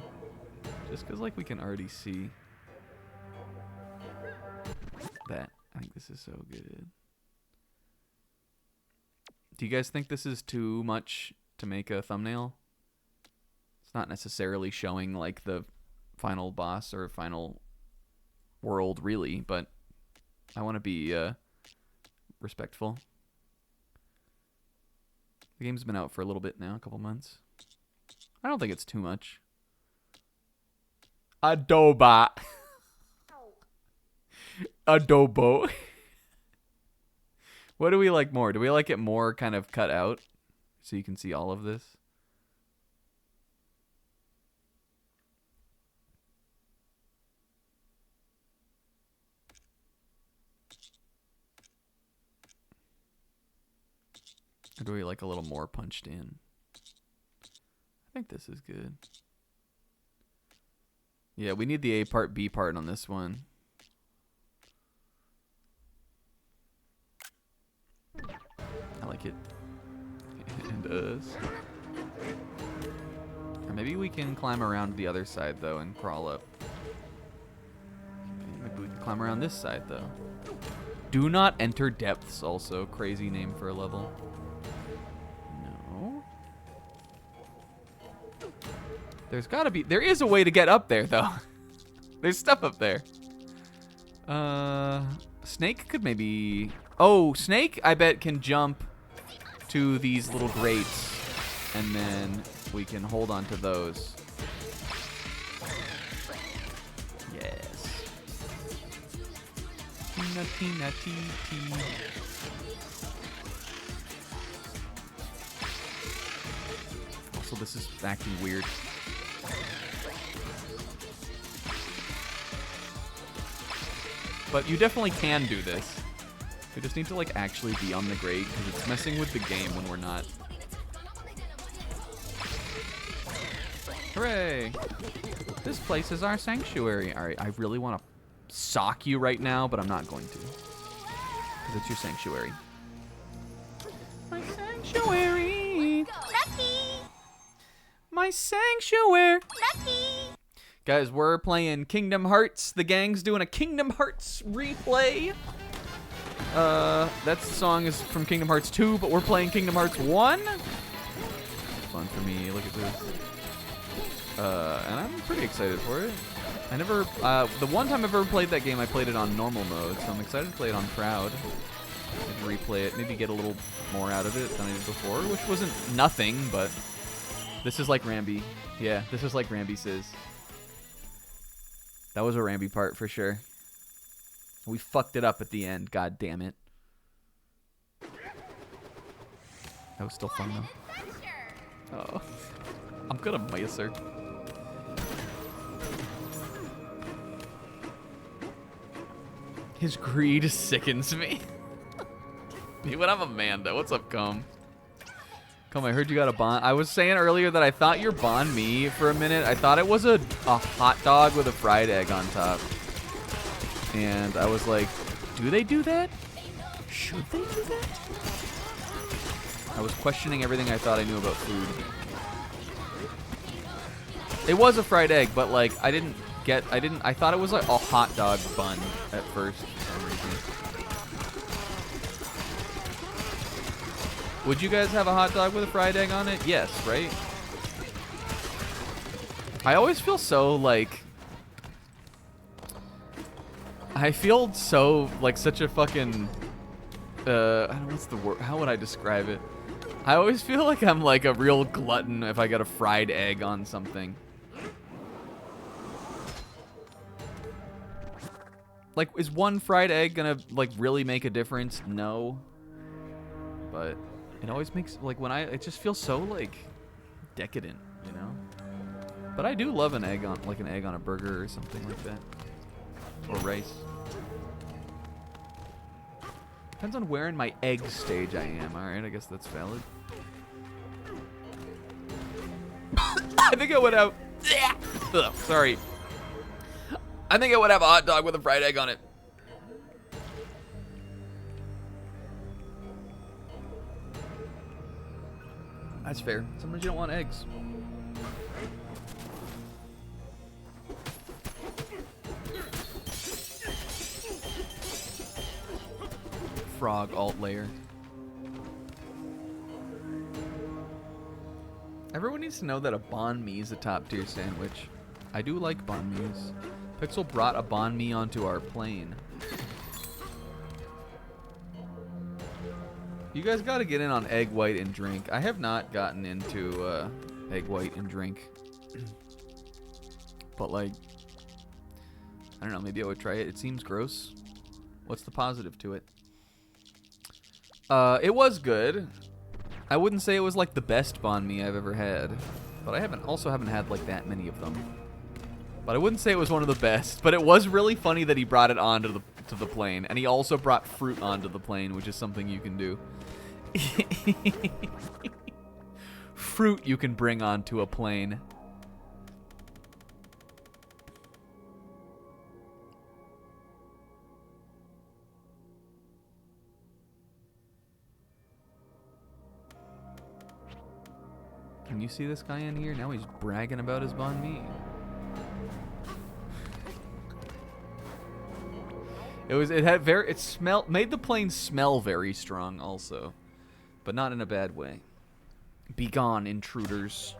Just because, like, we can already see that. I think this is so good. Do you guys think this is too much to make a thumbnail? It's not necessarily showing like the final boss or final world really, but I want to be respectful. The game's been out for a little bit now, a couple months. I don't think it's too much. Adoba. Adobo. What do we like more? Do we like it more kind of cut out so you can see all of this? Or do we like a little more punched in? I think this is good. Yeah, we need the A part, B part on this one. I like it. It does. Or maybe we can climb around the other side, though, and crawl up. Maybe we can climb around this side, though. Do not enter depths also. Crazy name for a level. No. There's gotta be, there is a way to get up there though. There's stuff up there. Snake could maybe, oh, Snake I bet can jump to these little grates and then we can hold on to those. Yes. Tina, tina, tee, tee. Also, this is acting weird. But you definitely can do this. We just need to like actually be on the grate because it's messing with the game when we're not. Hooray! This place is our sanctuary. All right, I really want to sock you right now, but I'm not going to. Because it's your sanctuary. My sanctuary. Lucky! My sanctuary. Lucky! Guys, we're playing Kingdom Hearts. The gang's doing a Kingdom Hearts replay. That song is from Kingdom Hearts 2, but we're playing Kingdom Hearts 1. Fun for me. Look at this. And I'm pretty excited for it. I never, the one time I've ever played that game, I played it on normal mode, so I'm excited to play it on proud. Maybe replay it, maybe get a little more out of it than I did before, which wasn't nothing, but this is like Rambi. Yeah, this is like Rambi says. That was a Rambi part for sure. We fucked it up at the end, god damn it. That was still fun though. Oh, I'm gonna miss her. His greed sickens me. Dude, I'm Amanda. What's up, Comb? Comb, I heard you got a bond. I was saying earlier that I thought you're banh mi for a minute. I thought it was a hot dog with a fried egg on top. And I was like, do they do that? Should they do that? I was questioning everything I thought I knew about food. It was a fried egg, but like I thought it was like a hot dog bun at first for some reason. Would you guys have a hot dog with a fried egg on it? Yes, right? I always feel so like, I feel so like such a fucking, I don't know what's the word, how would I describe it? I always feel like I'm like a real glutton if I get a fried egg on something. Like, is one fried egg gonna, like, really make a difference? No. But it always makes, like, it just feels so, like, decadent, you know? But I do love an egg on, like, an egg on a burger or something like that. Or rice. Depends on where in my egg stage I am. Alright, I guess that's valid. I think I would have, ugh, sorry. I think I would have a hot dog with a fried egg on it. That's fair. Sometimes you don't want eggs. Frog alt layer. Everyone needs to know that a banh mi is a top tier sandwich. I do like banh mi's. Pixel brought a banh mi onto our plane. You guys got to get in on egg white and drink. I have not gotten into egg white and drink. But like, I don't know, maybe I would try it. It seems gross. What's the positive to it? It was good. I wouldn't say it was like the best banh mi I've ever had. But I also haven't had like that many of them. But I wouldn't say it was one of the best. But it was really funny that he brought it onto the plane. And he also brought fruit onto the plane, which is something you can do. Fruit you can bring onto a plane. Can you see this guy in here? Now he's bragging about his banh mi. It made the plane smell very strong also, but not in a bad way. Begone, intruders.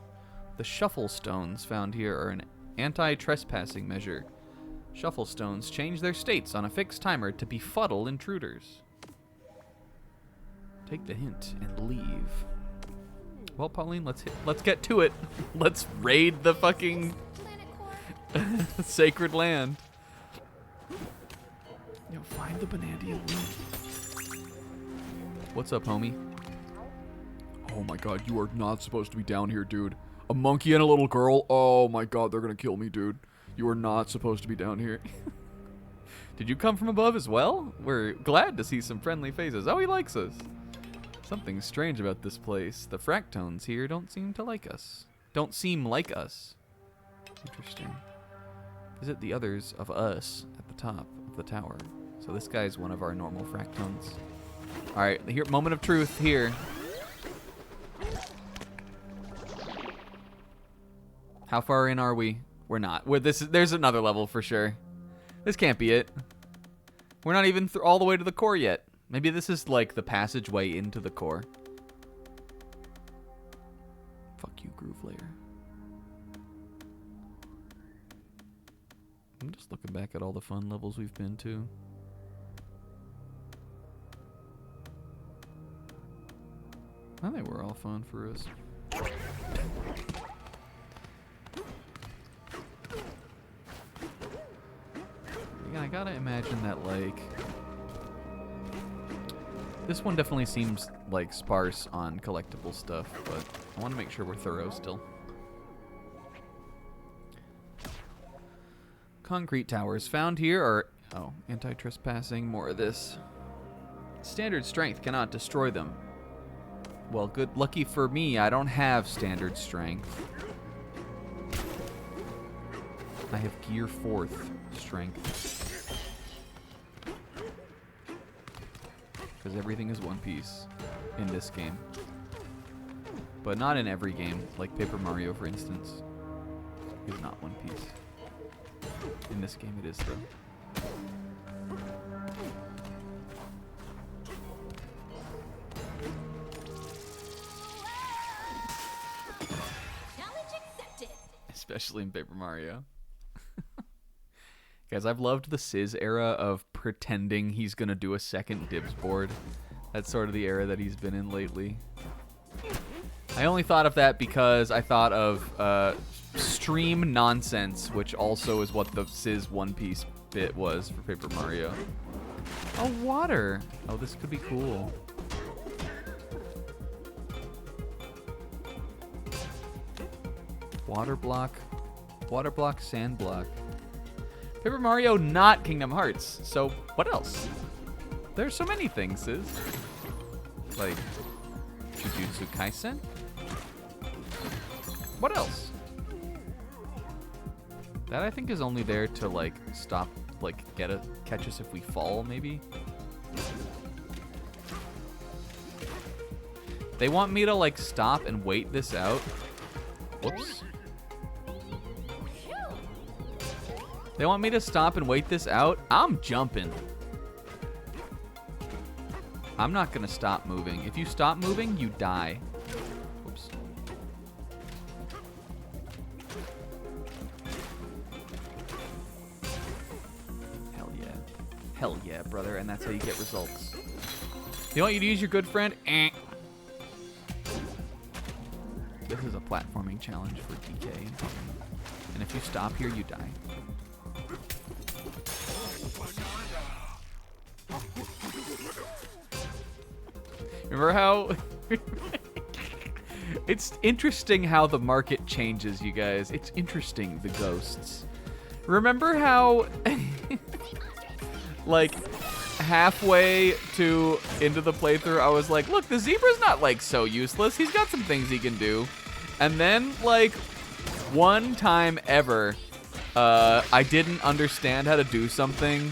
The shuffle stones found here are an anti-trespassing measure. Shuffle stones change their states on a fixed timer to befuddle intruders. Take the hint and leave. Well, Pauline, let's get to it. Let's raid the fucking sacred land. Yo, find the Bananza and leave. What's up, homie? Oh my god, you are not supposed to be down here, dude. A monkey and a little girl? Oh my god, they're gonna kill me, dude. You are not supposed to be down here. Did you come from above as well? We're glad to see some friendly faces. Oh, he likes us. Something strange about this place. The fractones here don't seem to like us. Don't seem like us. Interesting. Visit the others of us at the top of the tower. So this guy's one of our normal fractones. Alright, here, moment of truth here. How far in are we? We're not. There's another level for sure. This can't be it. We're not even all the way to the core yet. Maybe this is like the passageway into the core. Fuck you, Groove Layer. I'm just looking back at all the fun levels we've been to. I think we're all fun for us. Yeah, I gotta imagine that, like... This one definitely seems, like, sparse on collectible stuff, but I want to make sure we're thorough still. Concrete towers found here are... Oh, anti-trespassing, more of this. Standard strength cannot destroy them. Well, good. Lucky for me, I don't have standard strength. I have gear 4th strength. Because everything is One Piece in this game. But not in every game. Like Paper Mario, for instance, is not One Piece. In this game it is, though. Challenge accepted. Especially in Paper Mario. Guys, I've loved the Sizz era of pretending he's going to do a second dibs board. That's sort of the era that he's been in lately. I only thought of that because I thought of stream nonsense, which also is what the Sizz One Piece bit was for Paper Mario. Oh, water. Oh, this could be cool. Water block, sand block. Paper Mario, not Kingdom Hearts. So, what else? There's so many things, Sizz. Like, Jujutsu Kaisen? What else? That I think is only there to, like, stop, like, catch us if we fall, maybe? They want me to, like, stop and wait this out. Whoops. They want me to stop and wait this out? I'm jumping. I'm not gonna stop moving. If you stop moving, you die. Oops. Hell yeah. Hell yeah, brother. And that's how you get results. They want you to use your good friend. This is a platforming challenge for DeeKAY. And if you stop here, you die. Remember how... It's interesting how the market changes, you guys. It's interesting, the ghosts. Remember how... like, halfway into the playthrough, I was like, look, the zebra's not, like, so useless. He's got some things he can do. And then, like, one time ever, I didn't understand how to do something.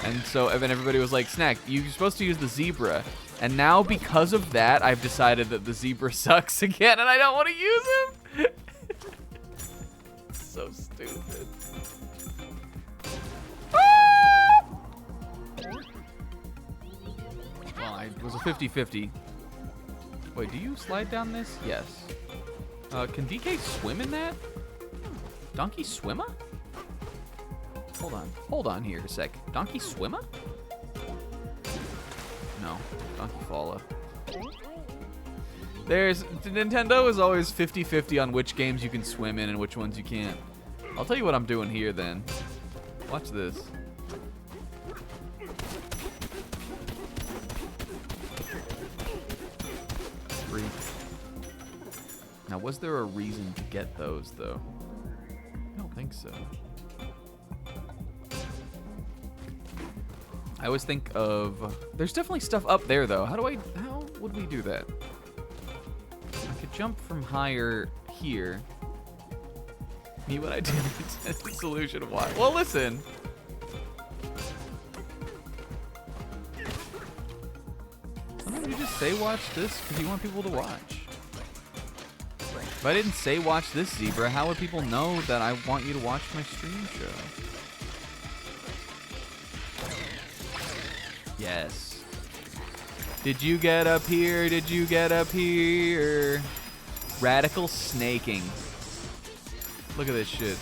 And so everybody was like, Snack, you're supposed to use the zebra. And now, because of that, I've decided that the zebra sucks again, and I don't want to use him. So stupid. Well, it was a 50-50. Wait, do you slide down this? Yes. Can DeeKAY swim in that? Donkey swimmer? Hold on. Hold on here a sec. Donkey swimmer? No. Donkey faller. Nintendo is always 50-50 on which games you can swim in and which ones you can't. I'll tell you what I'm doing here then. Watch this. Free. Now, was there a reason to get those, though? I don't think so. I always think of... There's definitely stuff up there, though. How would we do that? I could jump from higher here. Me what I did. Solution of why. Well, listen. Sometimes you just say watch this because you want people to watch. If I didn't say watch this, Zebra, how would people know that I want you to watch my stream show? Yes. Did you get up here? Did you get up here? Radical snaking. Look at this shit.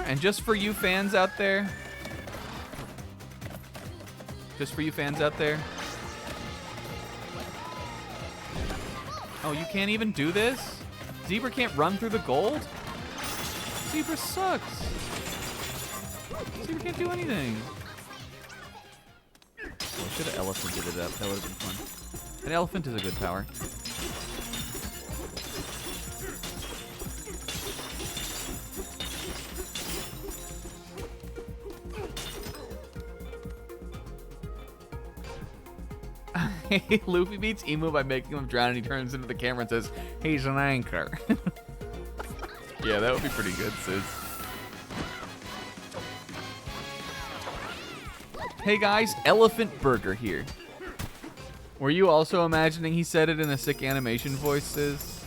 And just for you fans out there. Just for you fans out there. Oh, you can't even do this? Zebra can't run through the gold? Zebra sucks. Zebra can't do anything. Oh, I should have elephanted it up. That would have been fun. An elephant is a good power. Luffy beats Emu by making him drown, and he turns into the camera and says, "He's an anchor." Yeah, that would be pretty good, sis. Hey guys, Elephant Burger here. Were you also imagining he said it in a sick animation voice, sis?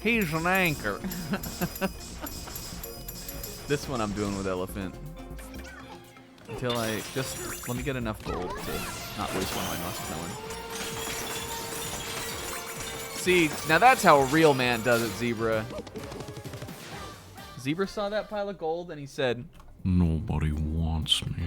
He's an anchor. This one I'm doing with Elephant. Until I just... Let me get enough gold to not waste one of my muskmelon. See, now that's how a real man does it, Zebra. Zebra saw that pile of gold and he said, "Nobody wants me."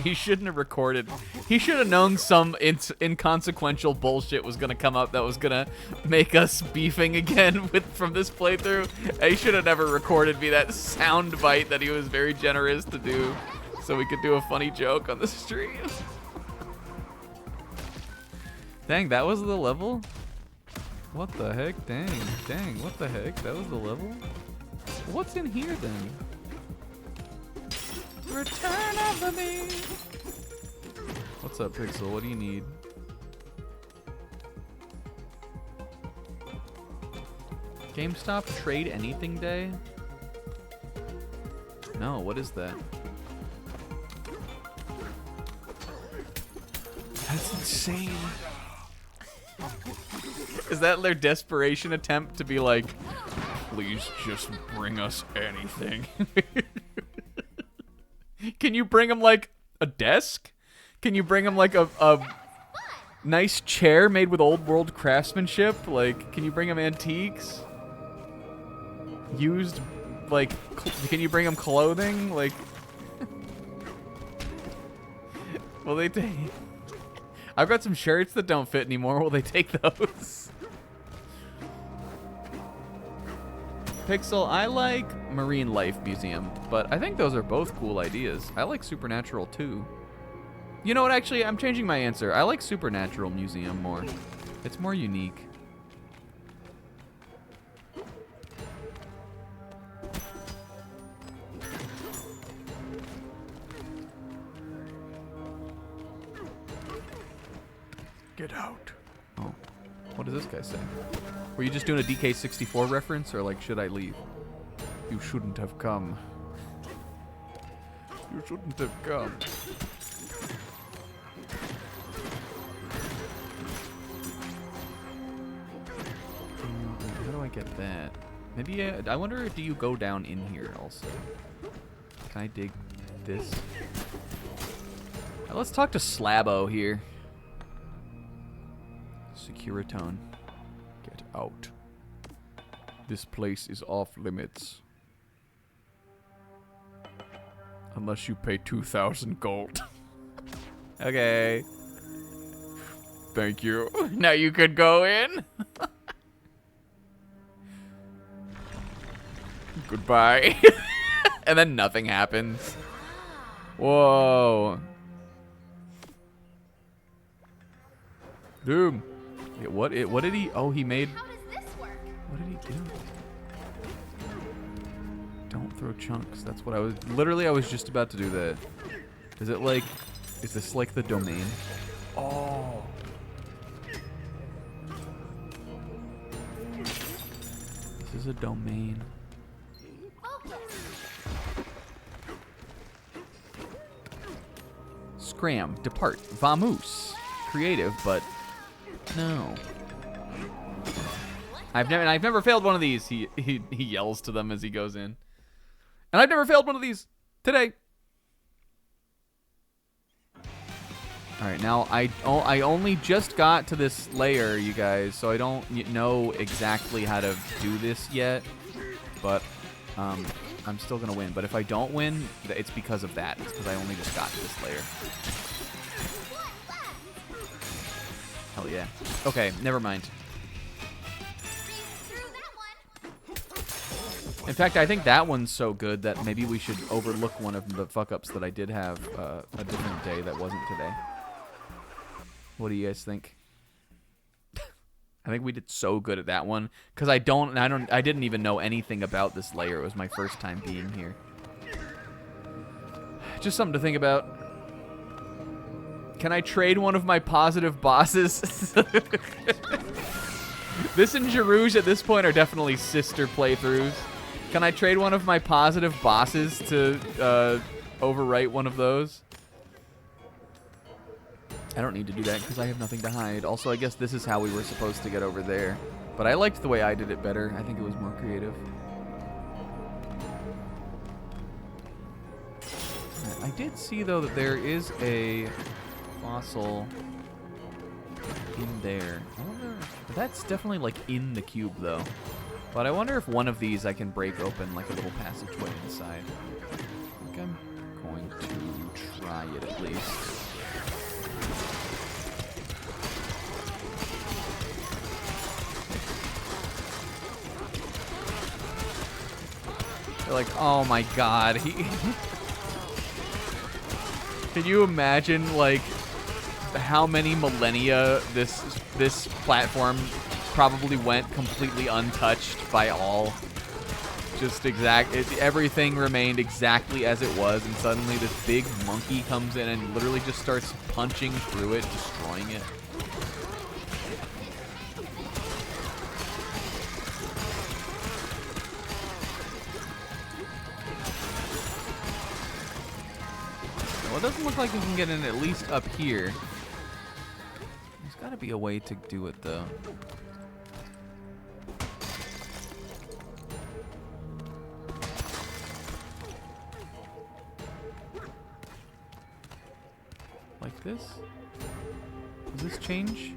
He shouldn't have recorded. He should have known some inconsequential bullshit was gonna come up that was gonna make us beefing again from this playthrough. He should have never recorded me that sound bite that he was very generous to do, so we could do a funny joke on the stream. Dang, that was the level? What the heck? Dang, what the heck? That was the level? What's in here then? Return of the Beast. What's up, Pixel? What do you need? GameStop Trade Anything Day? No, what is that? That's insane. Is that their desperation attempt to be like, please just bring us anything? Can you bring him like a desk? Can you bring him like a nice chair made with old world craftsmanship? Like, can you bring him antiques? Used, like, can you bring him clothing? Like, will they take... I've got some shirts that don't fit anymore. Will they take those? Pixel, I like Marine Life Museum, but I think those are both cool ideas. I like Supernatural too. You know what, actually, I'm changing my answer. I like Supernatural Museum more. It's more unique. Get out. Oh. What does this guy say? Were you just doing a DK 64 reference, or like, should I leave? You shouldn't have come. You shouldn't have come. get that. Maybe, I wonder, do you go down in here also? Can I dig this? Let's talk to Slabo here. Securitone. Get out. This place is off limits. Unless you pay 2,000 gold. Okay. Thank you. Now you could go in. Goodbye. And then nothing happens. Whoa. Dude. Wait, what did he... Oh, he made... How does this work? What did he do? Don't throw chunks. That's what I was... Literally, I was just about to do that. Is it like... Is this like the domain? Oh. This is a domain. Scram. Depart. Vamoose. Creative, but... No. I've never failed one of these. He yells to them as he goes in. And I've never failed one of these today. All right, now I only just got to this layer, you guys, so I don't know exactly how to do this yet. But I'm still gonna win. But if I don't win, it's because of that. It's because I only just got to this layer. Hell yeah. Okay, never mind. In fact, I think that one's so good that maybe we should overlook one of the fuck-ups that I did have a different day that wasn't today. What do you guys think? I think we did so good at that one because I didn't even know anything about this layer. It was my first time being here. Just something to think about. Can I trade one of my positive bosses? This and Jarouge at this point are definitely sister playthroughs. Can I trade one of my positive bosses to overwrite one of those? I don't need to do that because I have nothing to hide. Also, I guess this is how we were supposed to get over there. But I liked the way I did it better. I think it was more creative. I did see, though, that there is a fossil in there. I wonder... That's definitely, like, in the cube, though. But I wonder if one of these I can break open, like, a little passageway inside. I think I'm going to try it, at least. They're like, oh my god. Can you imagine, like, how many millennia this platform probably went completely untouched by all? Just everything remained exactly as it was, and suddenly this big monkey comes in and literally just starts punching through it, destroying it. Well, it doesn't look like we can get in at least up here. There's got to be a way to do it, though. Like this? Does this change?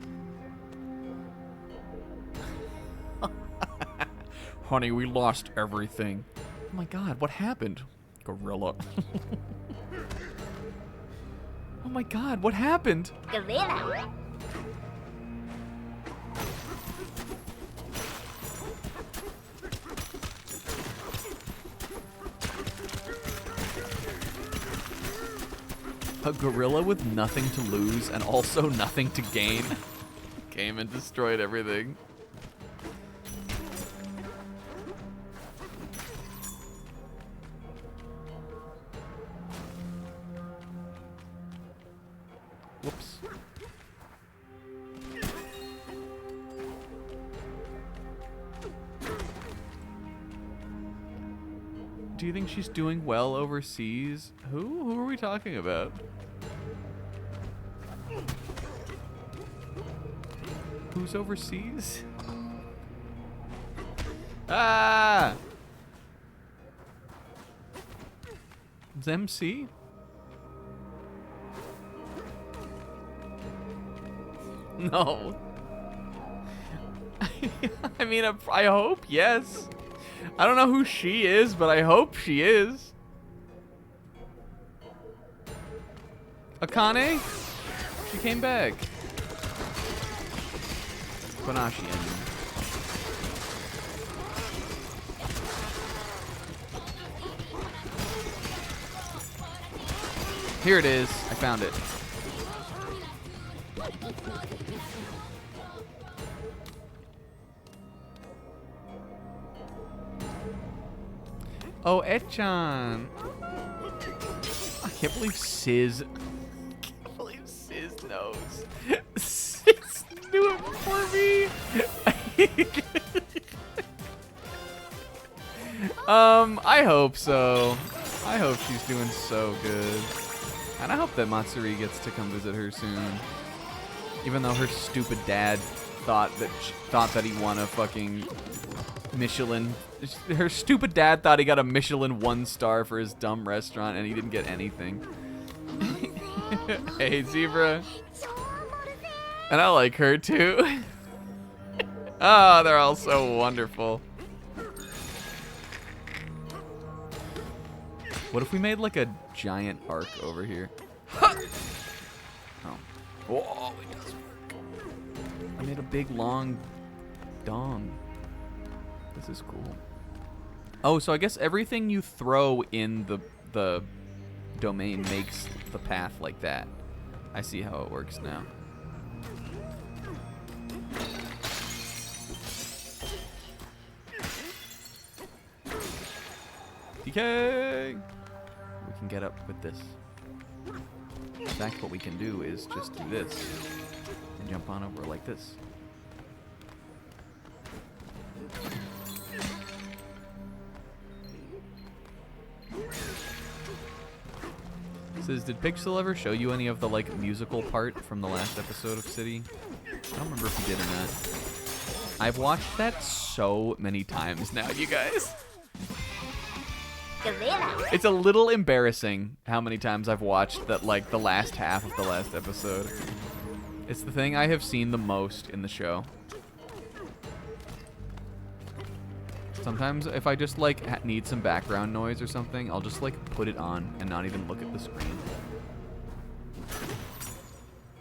Honey, we lost everything. Oh my god, what happened? Gorilla. Oh my god, what happened? Gorilla. A gorilla with nothing to lose and also nothing to gain came and destroyed everything. Whoops. Do you think she's doing well overseas? Who are we talking about? Who's overseas? Ah! Is MC? No. I mean, I hope, yes. I don't know who she is, but I hope she is. Akane? She came back. Konashi, I mean. Here it is. I found it. Oh, Echan. I can't believe Sizz. I can't believe Sizz knows. Sizz knew it before me. I hope so. I hope she's doing so good. And I hope that Matsuri gets to come visit her soon. Even though her stupid dad thought that he won a fucking Michelin. Her stupid dad thought he got a Michelin 1-star for his dumb restaurant and he didn't get anything. Hey, Zebra. And I like her too. Oh, they're all so wonderful. What if we made like a giant arc over here? Oh. Whoa, it does work. I made a big long dong. This is cool. Oh, so I guess everything you throw in the domain makes the path like that. I see how it works now. DeeKAY! We can get up with this. In fact, what we can do is just do this and jump on over like this. Says, did Pixel ever show you any of the like musical part from the last episode of City? I don't remember if he did or not. I've watched that so many times now, you guys. It's a little embarrassing how many times I've watched that, like, the last half of the last episode. It's the thing I have seen the most in the show. Sometimes if I just, like, need some background noise or something, I'll just, like, put it on and not even look at the screen.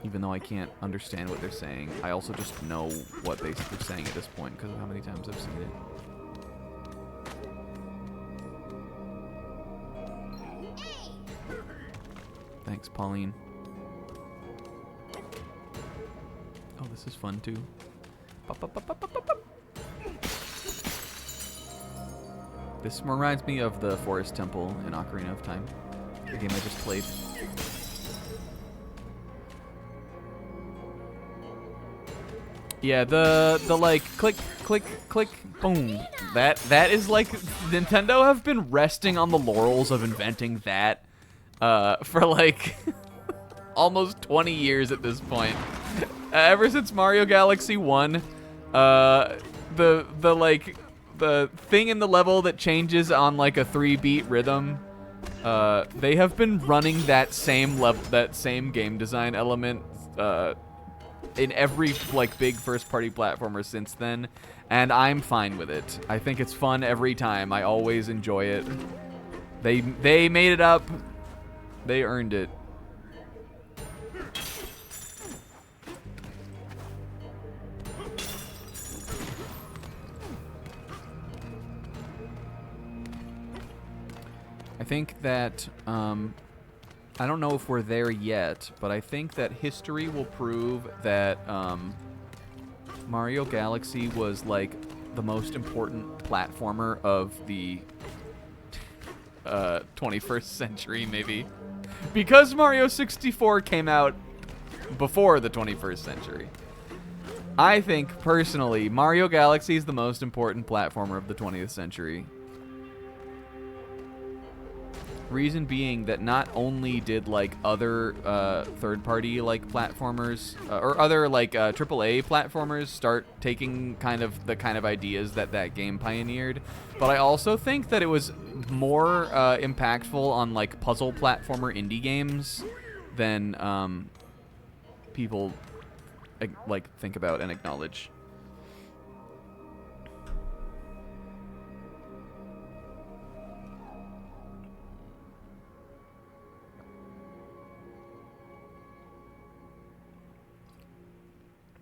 Even though I can't understand what they're saying, I also just know what they're saying at this point because of how many times I've seen it. Thanks, Pauline. Oh, this is fun too. This reminds me of the Forest Temple in Ocarina of Time, the game I just played. Yeah, the like click, click, click, boom. That is like Nintendo have been resting on the laurels of inventing that for like almost 20 years at this point. Ever since Mario Galaxy 1, the thing in the level that changes on like a 3-beat rhythm, they have been running that same game design element in every like big first-party platformer since then, and I'm fine with it. I think it's fun every time. I always enjoy it. They made it up. They earned it. I think that, I don't know if we're there yet, but I think that history will prove that Mario Galaxy was like the most important platformer of the 21st century, maybe. Because Mario 64 came out before the 21st century. I think, personally, Mario Galaxy is the most important platformer of the 20th century. Reason being that not only did like other third-party like platformers or other like AAA platformers start taking kind of the kind of ideas that that game pioneered, but I also think that it was more impactful on like puzzle platformer indie games than people like think about and acknowledge.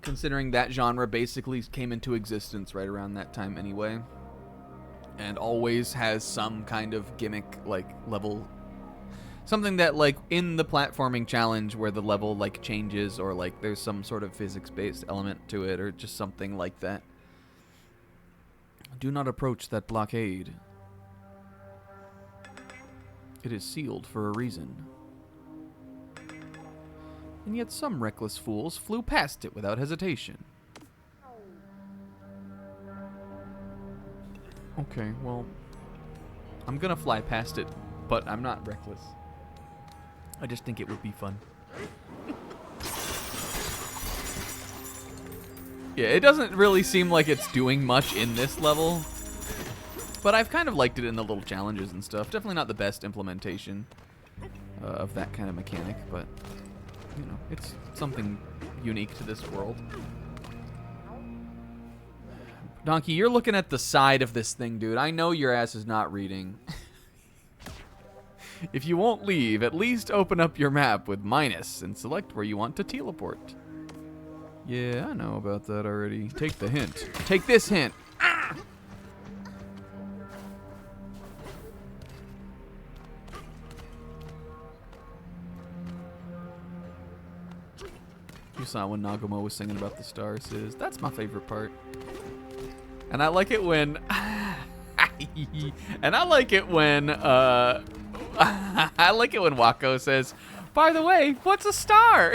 Considering that genre basically came into existence right around that time anyway, and always has some kind of gimmick like level, something that like in the platforming challenge where the level like changes or like there's some sort of physics-based element to it or just something like that. Do not approach that blockade. It is sealed for a reason. And yet some reckless fools flew past it without hesitation. Okay, well, I'm gonna fly past it, but I'm not reckless. I just think it would be fun. Yeah, it doesn't really seem like it's doing much in this level, but I've kind of liked it in the little challenges and stuff. Definitely not the best implementation of that kind of mechanic, but you know, it's something unique to this world. Donkey, you're looking at the side of this thing, dude. I know your ass is not reading. If you won't leave, at least open up your map with minus and select where you want to teleport. Yeah, I know about that already. Take the hint. Take this hint. Ah! You saw when Nagumo was singing about the stars, Sis. That's my favorite part. And I like it when... and I like it when... I like it when Wako says, by the way, what's a star?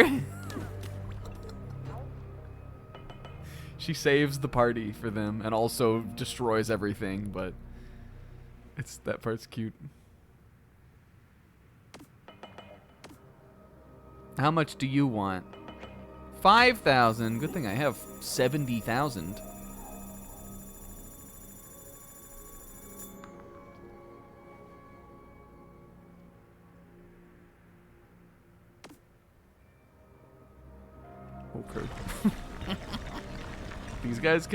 She saves the party for them and also destroys everything, but... that part's cute. How much do you want? 5,000. Good thing I have 70,000. Okay. These guys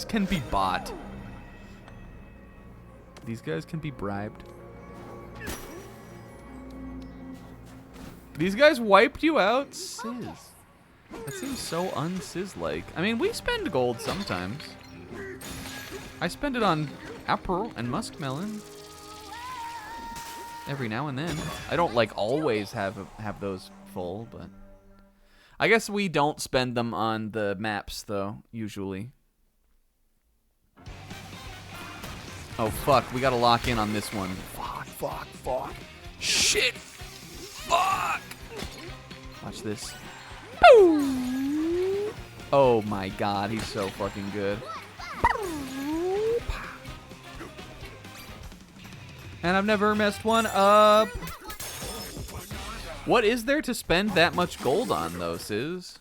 can be bought. These guys can be bribed. These guys wiped you out? Sizz. That seems so un-Sizz-like. I mean, we spend gold sometimes. I spend it on apple and muskmelon. Every now and then. I don't, like, always have those full, but... I guess we don't spend them on the maps, though, usually. Oh, fuck. We gotta lock in on this one. Fuck. Shit! Fuck! Watch this. Oh my god, he's so fucking good. And I've never messed one up. What is there to spend that much gold on, though, Sizz?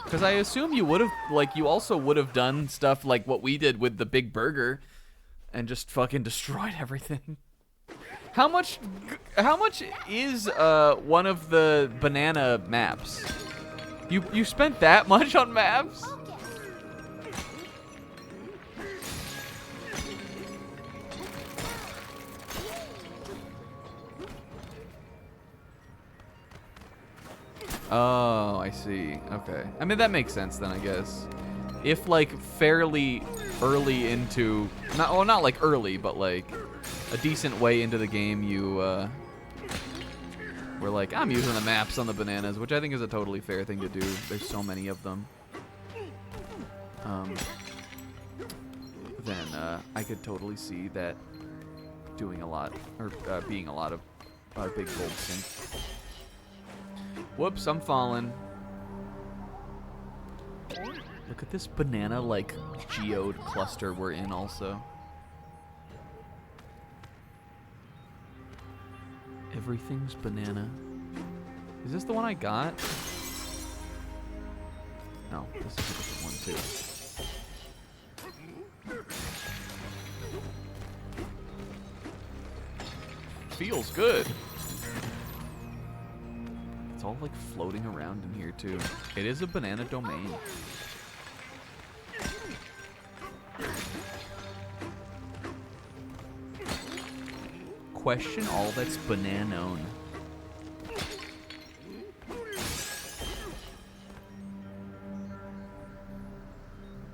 Because I assume you would have, like, you also would have done stuff like what we did with the big burger and just fucking destroyed everything. How much is one of the banana maps? You spent that much on maps? Oh, I see. Okay. I mean, that makes sense then, I guess. If, like, fairly early into... not like early, but, like, a decent way into the game, you, were like, I'm using the maps on the bananas, which I think is a totally fair thing to do. There's so many of them. Then, I could totally see that doing a lot, or being a lot of big gold sink. Whoops, I'm falling. Look at this banana, like, geode cluster we're in also. Everything's banana. Is this the one I got? No, this is a different one too. Feels good. It's all like floating around in here too. It is a banana domain. Question all that's banana-known.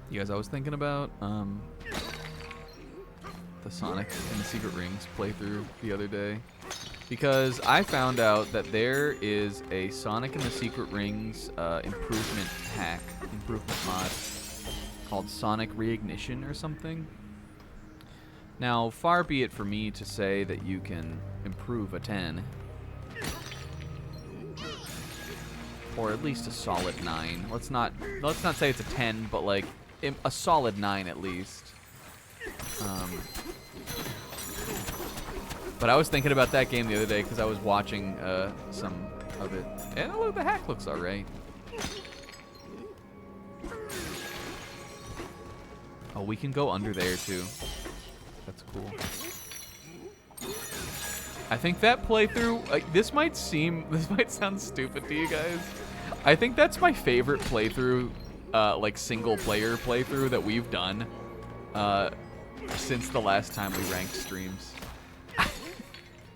You guys, I was thinking about the Sonic and the Secret Rings playthrough the other day, because I found out that there is a Sonic and the Secret Rings improvement mod called Sonic Reignition or something. Now, far be it for me to say that you can improve a 10, or at least a solid 9. Let's not say it's a 10, but like a solid 9 at least. But I was thinking about that game the other day because I was watching some of it, and oh, the hack looks alright. Oh, we can go under there too. That's cool. I think that playthrough, like, this might sound stupid to you guys. I think that's my favorite playthrough, like single player playthrough that we've done since the last time we ranked streams.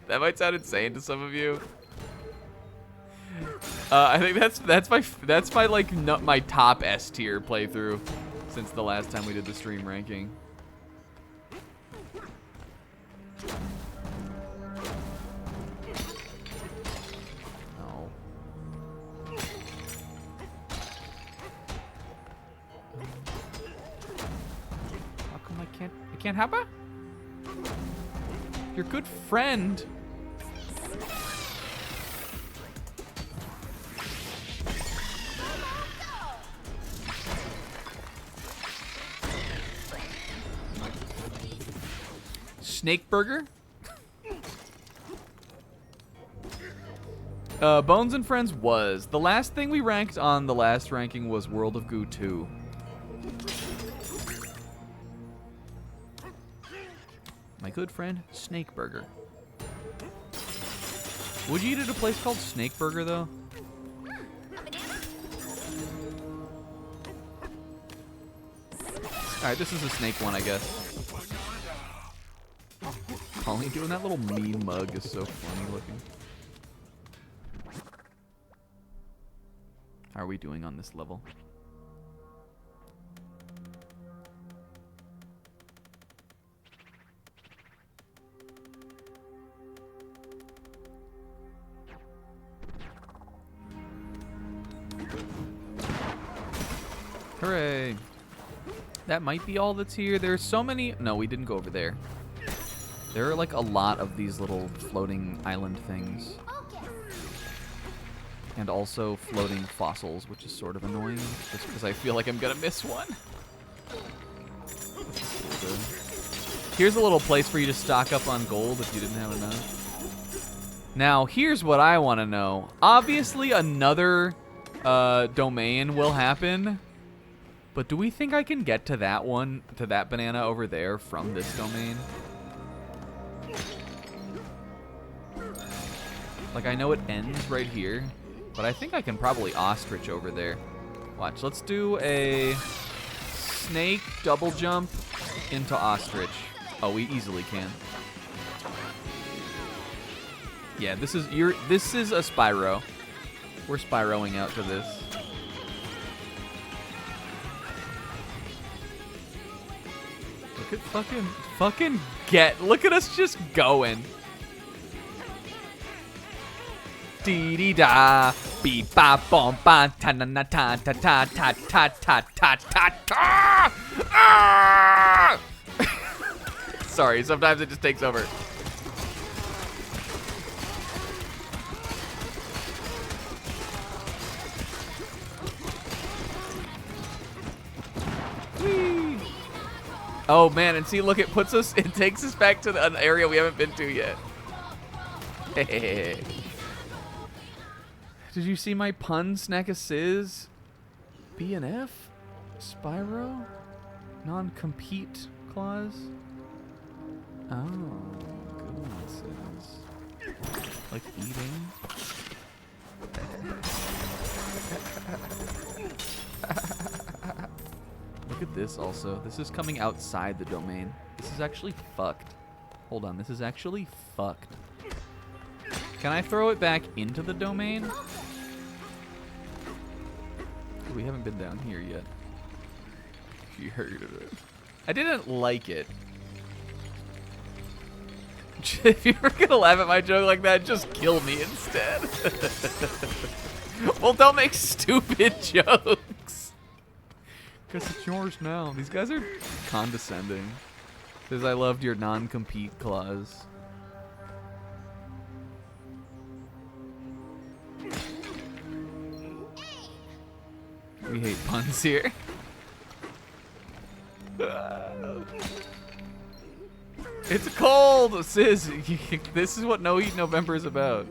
That might sound insane to some of you. I think that's my like my top S tier playthrough since the last time we did the stream ranking. No. How come I can't have her? Your good friend. Snake Burger? Bones and Friends was. The last thing we ranked on the last ranking was World of Goo 2. My good friend, Snake Burger. Would you eat at a place called Snake Burger, though? Alright, this is a snake one, I guess. Colleen doing that little mean mug is so funny looking. How are we doing on this level? Hooray! That might be all that's here. There's so many. No, we didn't go over there. There are like a lot of these little floating island things. And also floating fossils, which is sort of annoying, just because I feel like I'm gonna miss one. Here's a little place for you to stock up on gold if you didn't have enough. Now, here's what I want to know. Obviously, another domain will happen, but do we think I can get to that one, to that banana over there from this domain? Like, I know it ends right here, but I think I can probably ostrich over there. Watch, let's do a snake double jump into ostrich. Oh, we easily can. Yeah, this is a Spyro. We're Spyroing out to this. Look at fucking look at us just going. Dee dee da, beep ba bom ba ta na na ta ta ta ta ta ta ta ta ta. Sorry, sometimes it just takes over. Whee! Oh man, and see, look, it takes us back to an area we haven't been to yet. Did you see my pun, Snack a Sizz? BNF? Spyro? Non-compete clause? Oh, good one, Sizz. Like eating? Look at this also. This is coming outside the domain. This is actually fucked. Hold on, this is actually fucked. Can I throw it back into the domain? We haven't been down here yet. You heard of it. I didn't like it. If you're gonna laugh at my joke like that, just kill me instead. Well, don't make stupid jokes. Guess it's yours now. These guys are condescending. Says I loved your non-compete clause. We hate puns here. It's cold, Sis. This is what No Heat November is about.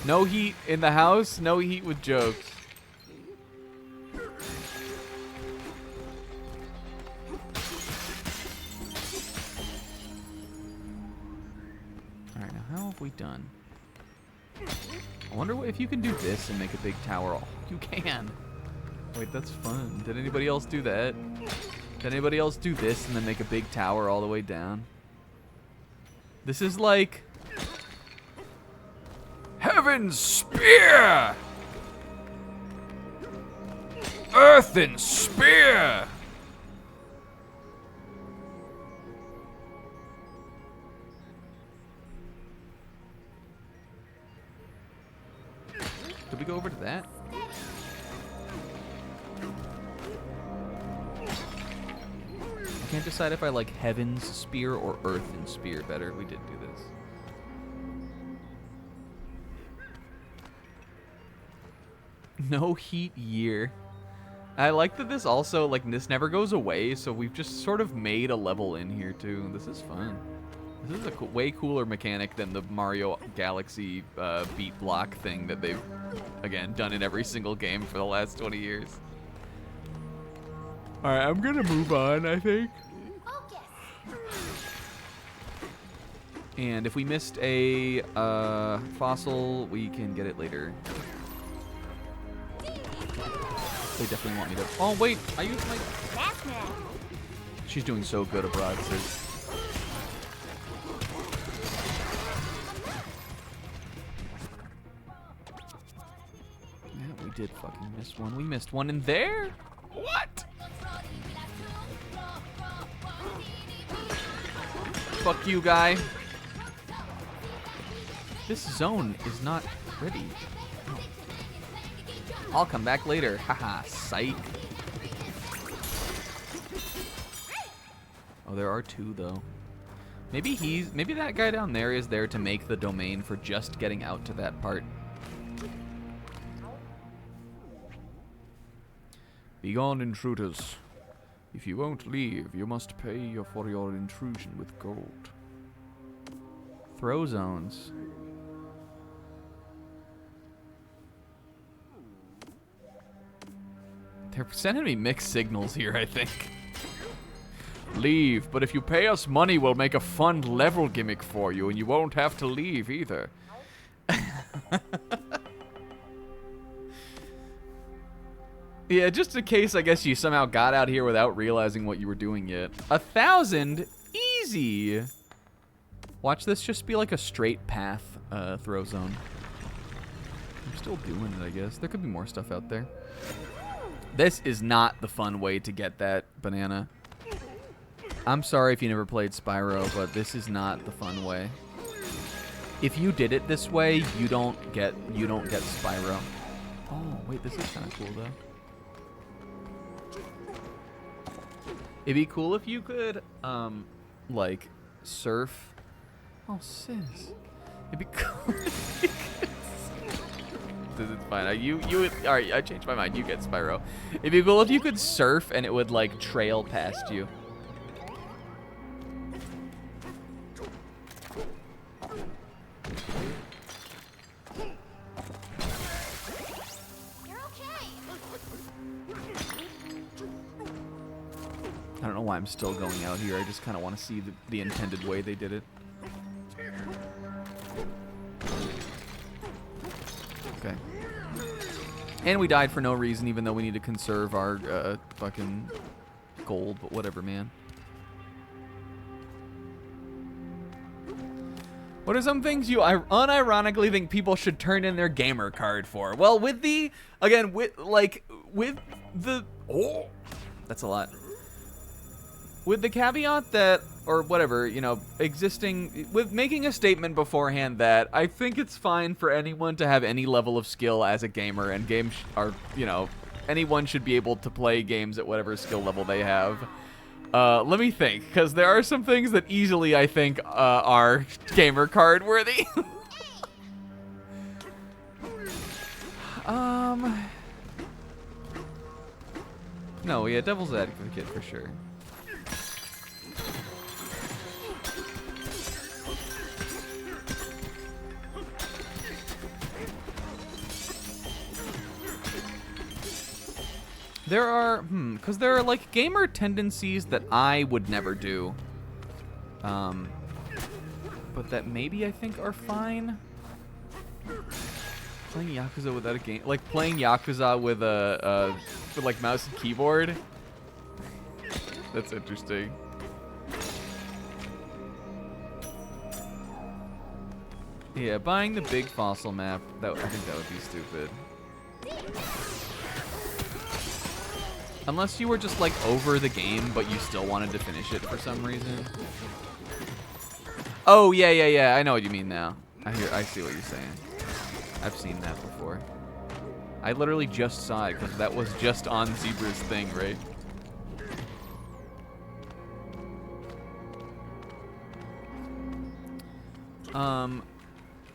No heat in the house, no heat with jokes. Alright, now how have we done? I wonder if you can do this and make a big tower. Oh, you can. Wait, that's fun. Did anybody else do that? Did anybody else do this and then make a big tower all the way down? This is like Heaven's Spear! Earthen Spear! Did we go over to that? I can't decide if I like Heaven's Spear or Earthen Spear better. We did do this. No heat year. I like that this also, like, this never goes away, so we've just sort of made a level in here, too. This is fun. This is a way cooler mechanic than the Mario Galaxy beat block thing that they've, again, done in every single game for the last 20 years. Alright, I'm gonna move on, I think. And if we missed a fossil, we can get it later. They definitely want me to... Oh, wait, I used my... She's doing so good abroad, sis. Yeah, we did fucking miss one. We missed one in there? What? Fuck you, guy. This zone is not ready. Oh. I'll come back later. Haha, psych. Oh, there are two, though. Maybe that guy down there is there to make the domain for just getting out to that part. Begone, intruders. If you won't leave, you must pay for your intrusion with gold. Throw zones. They're sending me mixed signals here, I think. Leave, but if you pay us money, we'll make a fun level gimmick for you, and you won't have to leave either. Yeah, just in case, I guess you somehow got out here without realizing what you were doing yet. 1,000? Easy! Watch this just be like a straight path throw zone. I'm still doing it, I guess. There could be more stuff out there. This is not the fun way to get that banana. I'm sorry if you never played Spyro, but this is not the fun way. If you did it this way, you don't get Spyro. Oh, wait, this is kind of cool though. It'd be cool if you could, like, surf. Oh, sis. It'd be cool if you could This is fine. Alright, I changed my mind. You get Spyro. It'd be cool if you could surf and it would, like, trail past you. I don't know why I'm still going out here. I just kind of want to see the intended way they did it. Okay. And we died for no reason, even though we need to conserve our fucking gold, but whatever, man. What are some things you unironically think people should turn in their gamer card for? Well, with the, again, with the, oh, that's a lot. With the caveat that, or whatever, you know, existing, with making a statement beforehand that I think it's fine for anyone to have any level of skill as a gamer, and games are, you know, anyone should be able to play games at whatever skill level they have. Let me think, because there are some things that easily, I think, are gamer card worthy. No, yeah, Devil's Advocate for sure. There are, because there are, like, gamer tendencies that I would never do. But that maybe I think are fine. Playing Yakuza without a game, like playing Yakuza with with like mouse and keyboard. That's interesting. Yeah, buying the big fossil map, I think that would be stupid. Unless you were just like over the game, but you still wanted to finish it for some reason. Oh yeah. I know what you mean now. I see what you're saying. I've seen that before. I literally just saw it because that was just on Zebra's thing, right?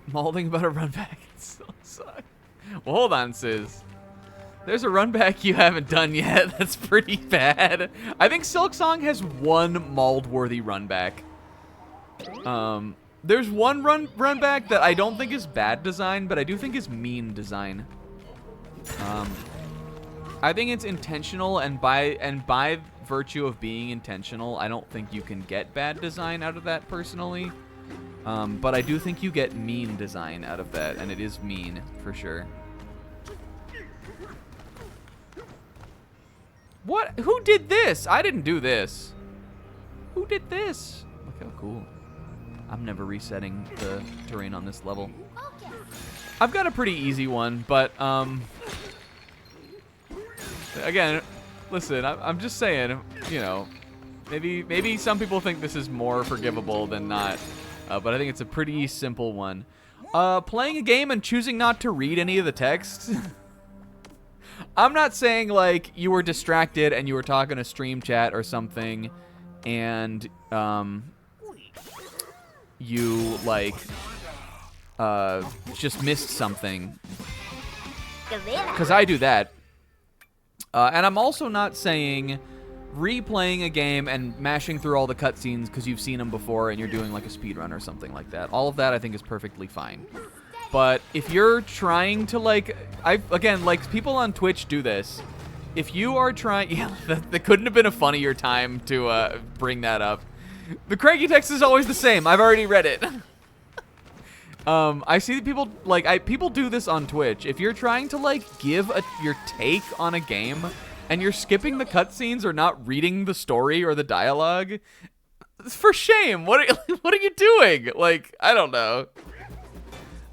Molding about a run back. It still sucks. Well, hold on, Sis. There's a run back you haven't done yet. That's pretty bad. I think Silk Song has one mauled-worthy run back. There's one run back that I don't think is bad design, but I do think is mean design. I think it's intentional, and by virtue of being intentional, I don't think you can get bad design out of that personally. But I do think you get mean design out of that, and it is mean for sure. What? Who did this? I didn't do this. Who did this? Look how cool. I'm never resetting the terrain on this level. I've got a pretty easy one, but again, listen, I'm just saying, you know, maybe some people think this is more forgivable than not, but I think it's a pretty simple one. Playing a game and choosing not to read any of the text. I'm not saying like you were distracted and you were talking to stream chat or something, and you like just missed something, because I do that. And I'm also not saying replaying a game and mashing through all the cutscenes because you've seen them before and you're doing like a speedrun or something like that. All of that I think is perfectly fine. But if you're trying to like, again, like people on Twitch do this. If you are trying, yeah, that couldn't have been a funnier time to bring that up. The cranky text is always the same. I've already read it. I see that people like people do this on Twitch. If you're trying to like give your take on a game and you're skipping the cutscenes or not reading the story or the dialogue, for shame. What are you doing? Like, I don't know.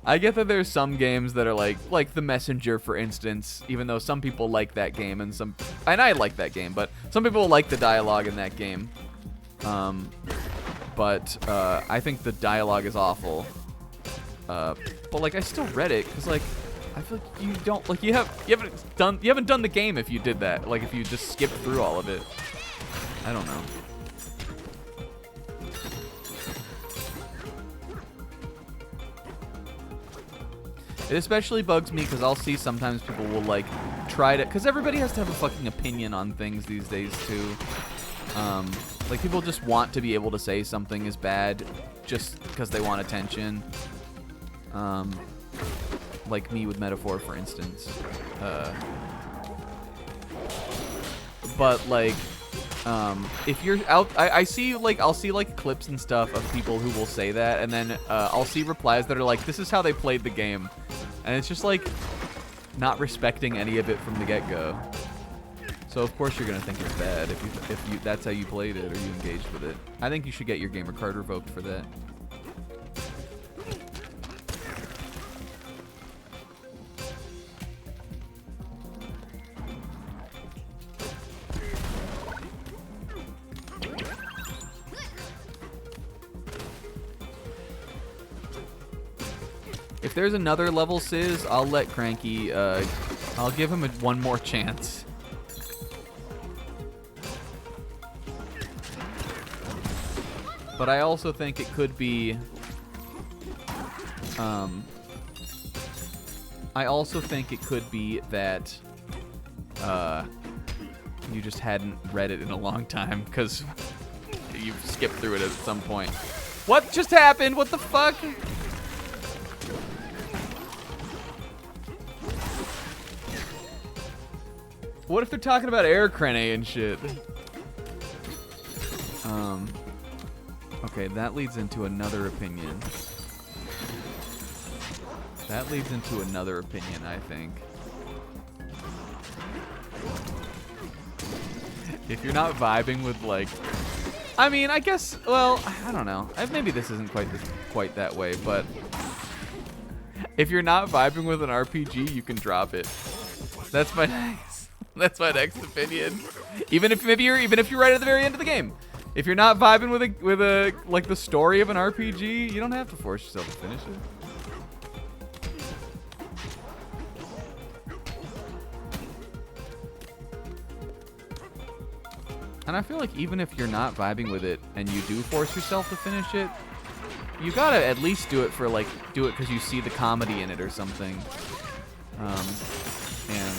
I get that there's some games that are like The Messenger, for instance, even though some people like that game and I like that game, but some people like the dialogue in that game. But I think the dialogue is awful. But like I still read it because like I feel like you don't like you haven't done the game if you did that. Like if you just skipped through all of it. I don't know. It especially bugs me because I'll see sometimes people will like try to, because everybody has to have a fucking opinion on things these days too. Like people just want to be able to say something is bad just because they want attention. Like me with Metaphor, for instance. But like, if you're out, I see like I'll see like clips and stuff of people who will say that, and then I'll see replies that are like, "This is how they played the game," and it's just like not respecting any of it from the get-go. So of course you're gonna think it's bad if you that's how you played it or you engaged with it. I think you should get your gamer card revoked for that. If there's another level Sizz, I'll let Cranky, I'll give him one more chance. But I also think it could be, I also think it could be that, you just hadn't read it in a long time, because you skipped through it at some point. What just happened? What the fuck? What if they're talking about air crane and shit? Okay, that leads into another opinion. That leads into another opinion, I think. If you're not vibing with, like... I mean, I guess, well, I don't know. Maybe this isn't quite that way, but... If you're not vibing with an RPG, you can drop it. That's my next opinion. Even if you're right at the very end of the game. If you're not vibing with a like the story of an RPG, you don't have to force yourself to finish it. And I feel like even if you're not vibing with it and you do force yourself to finish it, you gotta at least do it because you see the comedy in it or something. And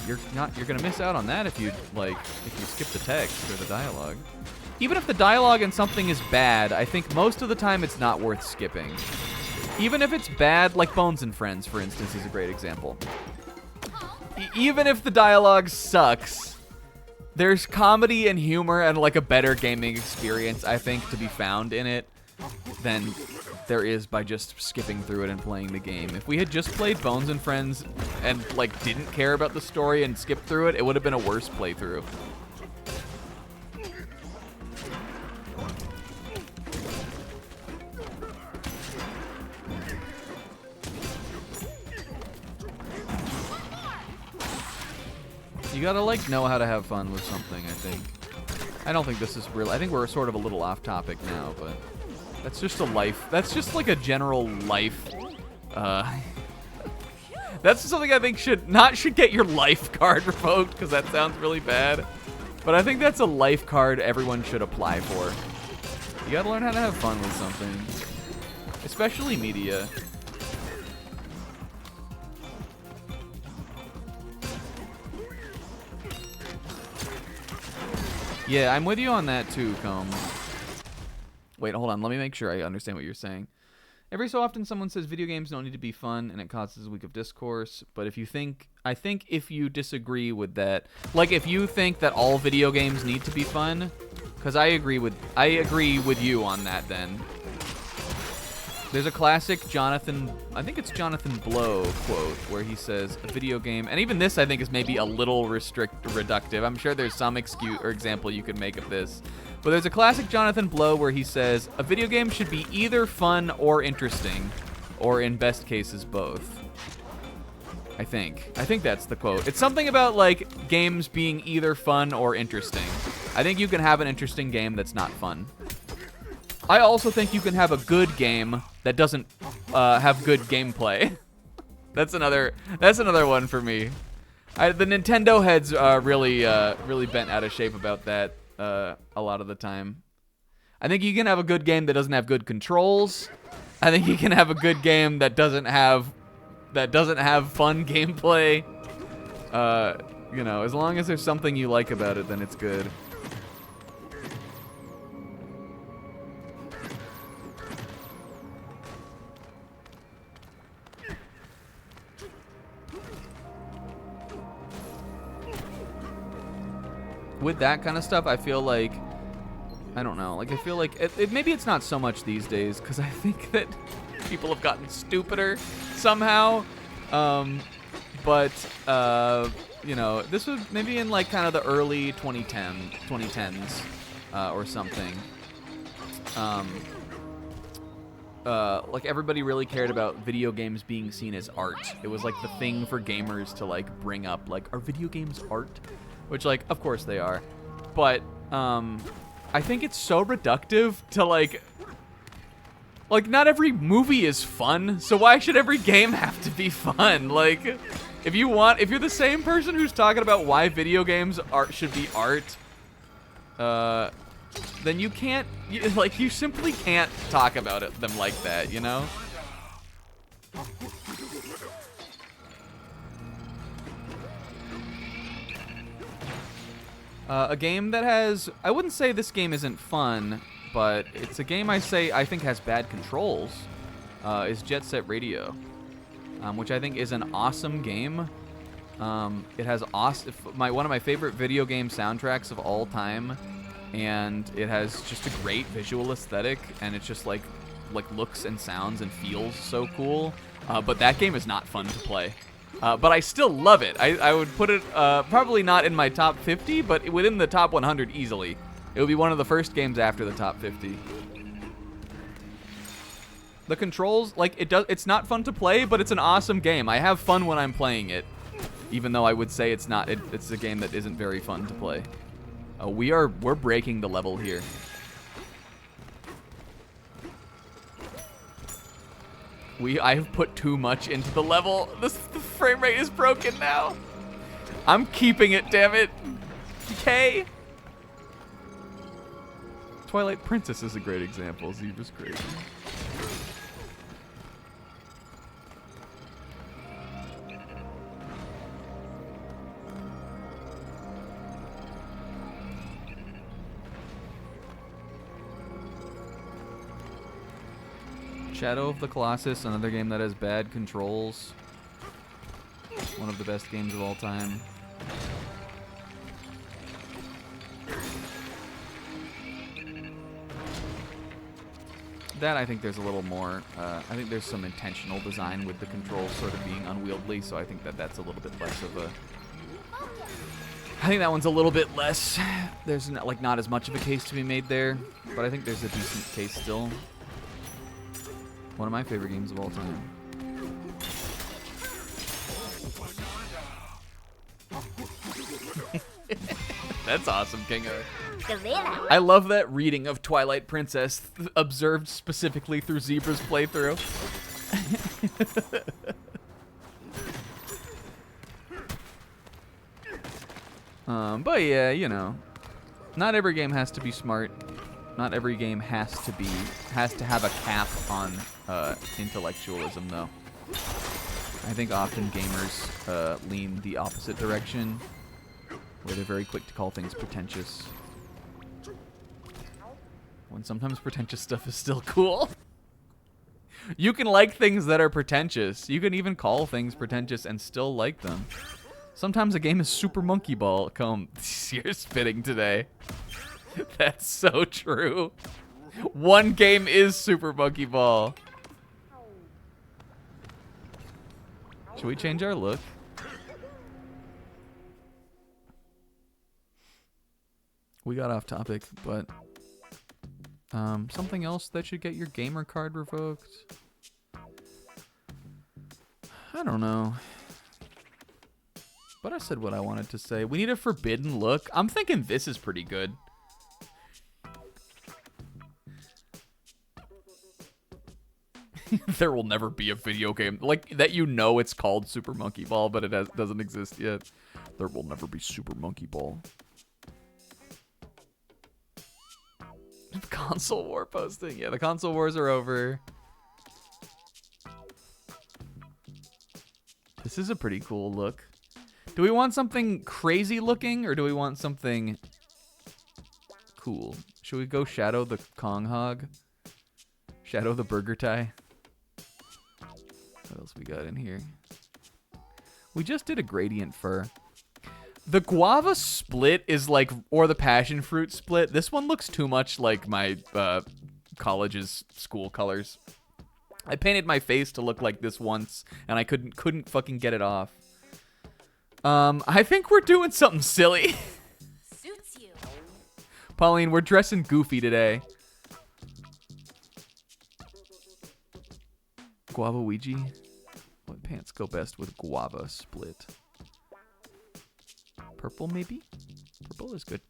you're gonna miss out on that if you skip the text or the dialogue. Even if the dialogue in something is bad, I think most of the time it's not worth skipping. Even if it's bad, like Bones and Friends, for instance, is a great example. Even if the dialogue sucks, there's comedy and humor and like a better gaming experience, I think, to be found in it than there is by just skipping through it and playing the game. If we had just played Bones and Friends and like didn't care about the story and skipped through it, it would have been a worse playthrough. You gotta like know how to have fun with something, I think. I don't think this is real. I think we're sort of a little off topic now, but that's just a life. That's just like a general life. That's something I think should get your life card revoked, because that sounds really bad. But I think that's a life card everyone should apply for. You gotta learn how to have fun with something, especially media. Yeah, I'm with you on that too, Combs. Wait, hold on. Let me make sure I understand what you're saying. Every so often someone says video games don't need to be fun and it causes a week of discourse. But I think if you disagree with that, like if you think that all video games need to be fun, because I agree with you on that then. There's a classic I think it's Jonathan Blow quote where he says a video game, and even this I think is maybe a little reductive. I'm sure there's some excuse or example you could make of this. But there's a classic Jonathan Blow where he says a video game should be either fun or interesting, or in best cases both. I think that's the quote. It's something about like games being either fun or interesting. I think you can have an interesting game that's not fun. I also think you can have a good game that doesn't have good gameplay. That's another one for me. The Nintendo heads are really bent out of shape about that a lot of the time. I think you can have a good game that doesn't have good controls. I think you can have a good game that doesn't have fun gameplay. You know, as long as there's something you like about it, then it's good. with that kind of stuff, I feel like, I don't know, like I feel like maybe it's not so much these days because I think that people have gotten stupider somehow. But you know, this was maybe in like kind of the early 2010s or something. Like everybody really cared about video games being seen as art. It was like the thing for gamers to like bring up, like, are video games art? Which, like, of course they are. But I think it's so reductive to like not every movie is fun, so why should every game have to be fun? Like, if you're the same person who's talking about why video games should be art, then you can't, you simply can't talk about them like that, you know? A game that has, I wouldn't say this game isn't fun, but it's a game I think has bad controls, is Jet Set Radio, which I think is an awesome game. It has one of my favorite video game soundtracks of all time, and it has just a great visual aesthetic, and it's just like looks and sounds and feels so cool. But that game is not fun to play. But I still love it. I would put it probably not in my top 50, but within the top 100 easily. It would be one of the first games after the top 50. The controls, like, it's not fun to play, but it's an awesome game. I have fun when I'm playing it, even though I would say it's not. It's a game that isn't very fun to play. We're breaking the level here. I've put too much into the level. The frame rate is broken now. I'm keeping it, damn it. DeeKAY. Twilight Princess is a great example. Zebra's crazy. Shadow of the Colossus, another game that has bad controls. One of the best games of all time. That, I think there's a little more, I think there's some intentional design with the controls sort of being unwieldy, so I think that's a little bit less of a... I think that one's a little bit less. There's not as much of a case to be made there, but I think there's a decent case still. One of my favorite games of all time. That's awesome, Kingo. I love that reading of Twilight Princess, observed specifically through Zebra's playthrough. But yeah, you know, not every game has to be smart. Not every game has to have a cap on intellectualism, though. I think often gamers lean the opposite direction, where they're very quick to call things pretentious, when sometimes pretentious stuff is still cool. You can like things that are pretentious. You can even call things pretentious and still like them. Sometimes a game is Super Monkey Ball. You're spitting today. That's so true. One game is Super Monkey Ball. Should we change our look? We got off topic, but something else that should get your gamer card revoked? I don't know. But I said what I wanted to say. We need a forbidden look. I'm thinking this is pretty good. There will never be a video game like that, you know, it's called Super Monkey Ball, but it doesn't exist yet. There will never be Super Monkey Ball. Console war posting. Yeah, the console wars are over. This is a pretty cool look. Do we want something crazy looking, or do we want something cool? Should we go Shadow the Kong Hog? Shadow the Burger Tie? What else we got in here? We just did a gradient fur. The guava split is like, or the passion fruit split. This one looks too much like my college's school colors. I painted my face to look like this once, and I couldn't fucking get it off. I think we're doing something silly. Suits you. Pauline, we're dressing goofy today. Guava Ouija? What pants go best with guava split? Purple, maybe? Purple is good.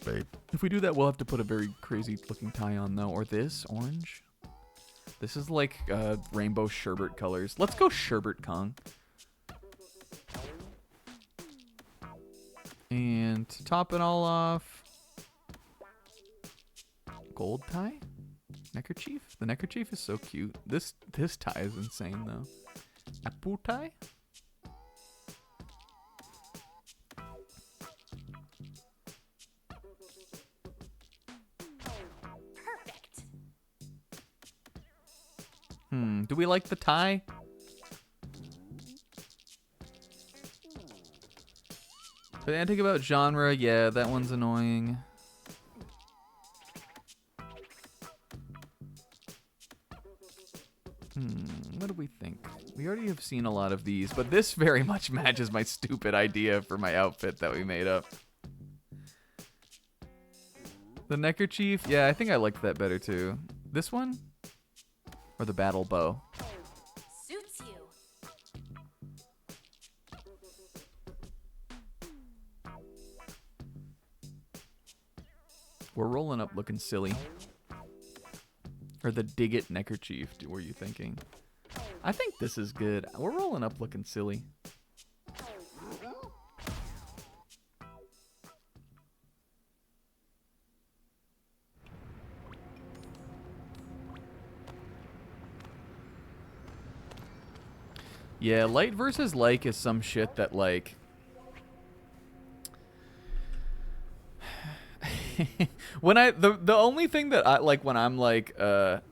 Babe. If we do that, we'll have to put a very crazy looking tie on, though. Or this, orange. This is like rainbow sherbet colors. Let's go sherbet Kong. And to top it all off, gold tie? Neckerchief? The neckerchief is so cute. This tie is insane, though. Apple tie? Perfect. Do we like the tie? Pedantic about genre, yeah, that one's annoying. What do we think? We already have seen a lot of these, but this very much matches my stupid idea for my outfit that we made up. The neckerchief, yeah, I think I liked that better too. This one? Or the battle bow? Suits you. We're rolling up looking silly. Or the dig it neckerchief, were you thinking? I think this is good. We're rolling up looking silly. Yeah, light versus like is some shit that like when the only thing that I like when I'm like the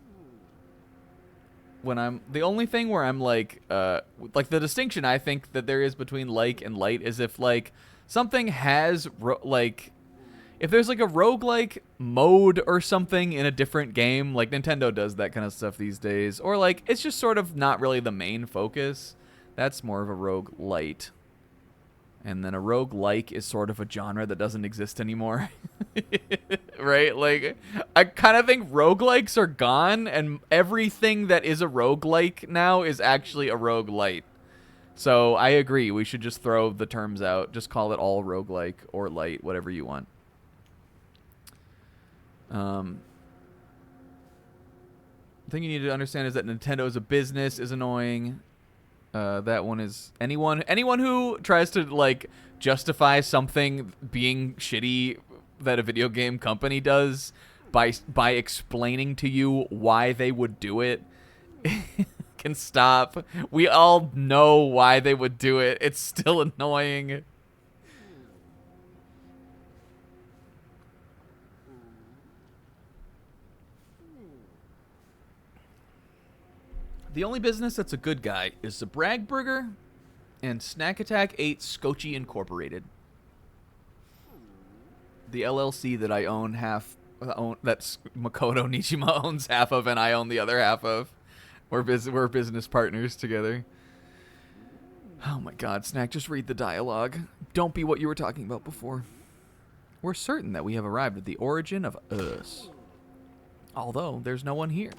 only thing where I'm like the distinction I think that there is between like and light is if like something has like if there's like a roguelike mode or something in a different game, like Nintendo does that kind of stuff these days, or like it's just sort of not really the main focus. That's more of a roguelite. And then a roguelike is sort of a genre that doesn't exist anymore. Right? Like, I kind of think roguelikes are gone, and everything that is a roguelike now is actually a roguelite. So I agree. We should just throw the terms out. Just call it all roguelike or light, whatever you want. The thing you need to understand is that Nintendo is a business is annoying. That one is anyone who tries to like justify something being shitty that a video game company does by explaining to you why they would do it can stop. We all know why they would do it. It's still annoying. The only business that's a good guy is the Bragg Burger and Snack Attack 8 Scotchy Incorporated. The LLC that I own that's Makoto Nijima owns half of and I own the other half of. We're business partners together. Oh my god, Snack, just read the dialogue. Don't be what you were talking about before. We're certain that we have arrived at the origin of us. Although, there's no one here.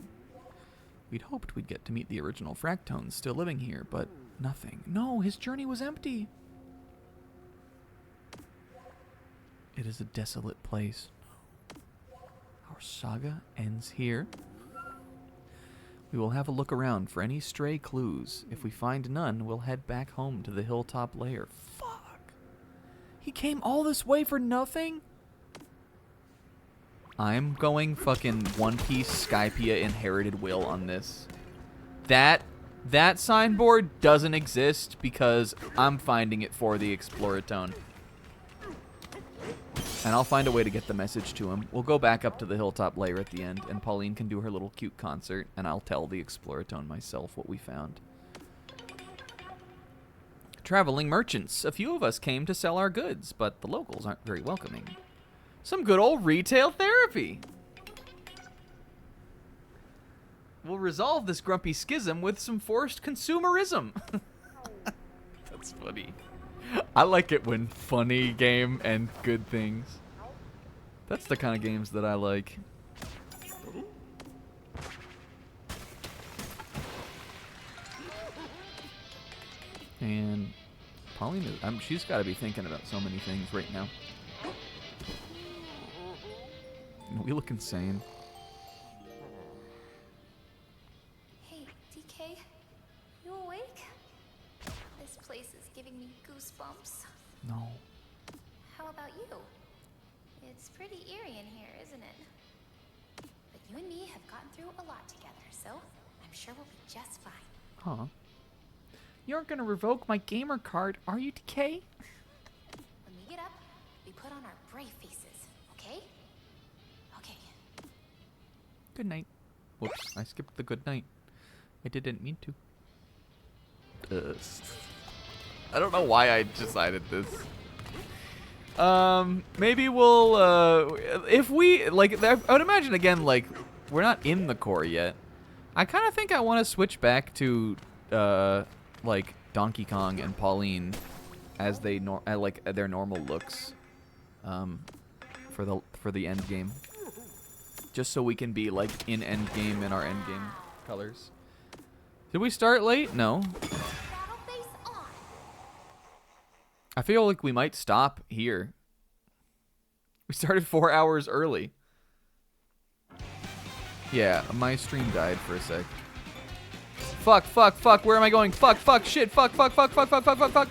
We'd hoped we'd get to meet the original Fractones still living here, but nothing. No, his journey was empty. It is a desolate place. Our saga ends here. We will have a look around for any stray clues. If we find none, we'll head back home to the hilltop lair. Fuck. He came all this way for nothing? I'm going fucking One Piece Skypiea Inherited Will on this. That signboard doesn't exist because I'm finding it for the Exploratone. And I'll find a way to get the message to him. We'll go back up to the hilltop layer at the end, and Pauline can do her little cute concert, and I'll tell the Exploratone myself what we found. Traveling merchants. A few of us came to sell our goods, but the locals aren't very welcoming. Some good old retail therapy. We'll resolve this grumpy schism with some forced consumerism. That's funny. I like it when funny game and good things. That's the kind of games that I like. And Pauline, she's got to be thinking about so many things right now. We look insane. Hey, DeeKAY, you awake? This place is giving me goosebumps. No. How about you? It's pretty eerie in here, isn't it? But you and me have gotten through a lot together, so I'm sure we'll be just fine. Huh. You aren't gonna revoke my gamer card, are you, DeeKAY? When we get up, we put on our brave faces, okay? Okay. Good night. Whoops, I skipped the good night. I didn't mean to. I don't know why I decided this. Maybe we'll, if we, like, I would imagine, again, like, we're not in the core yet. I kind of think I want to switch back to, like, Donkey Kong and Pauline as they, like, their normal looks, for the end game. Just so we can be, like, in end game in our end game colors. Did we start late? No. Battle face on. I feel like we might stop here. We started 4 hours early. Yeah, my stream died for a sec. Fuck, fuck, fuck, where am I going? Fuck, fuck, shit, fuck, fuck, fuck, fuck, fuck, fuck, fuck, fuck.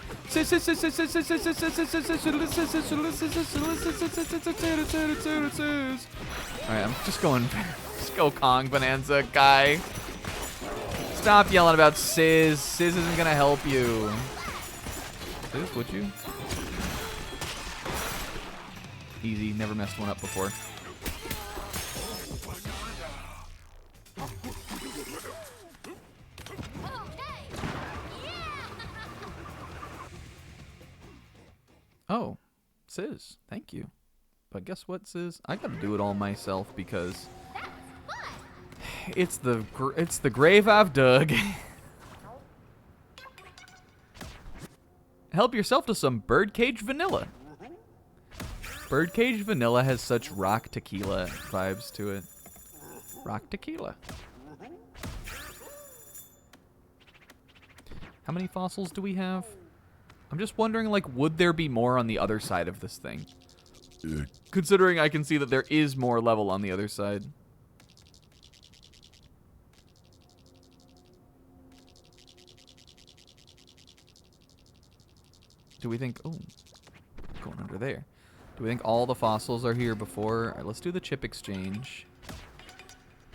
Alright, I'm just going. Just go Kong Bananza, guy. Stop yelling about Sizz. Sizz isn't gonna help you. Sizz, would you? Easy, never messed one up before. Oh, Sizz, thank you. But guess what, Sizz? I gotta do it all myself because it's the grave I've dug. Help yourself to some Birdcage Vanilla. Birdcage Vanilla has such rock tequila vibes to it. Rock tequila. How many fossils do we have? I'm just wondering, like, would there be more on the other side of this thing? Considering I can see that there is more level on the other side. Do we think... Oh, going under there. Do we think all the fossils are here before? All right, let's do the chip exchange.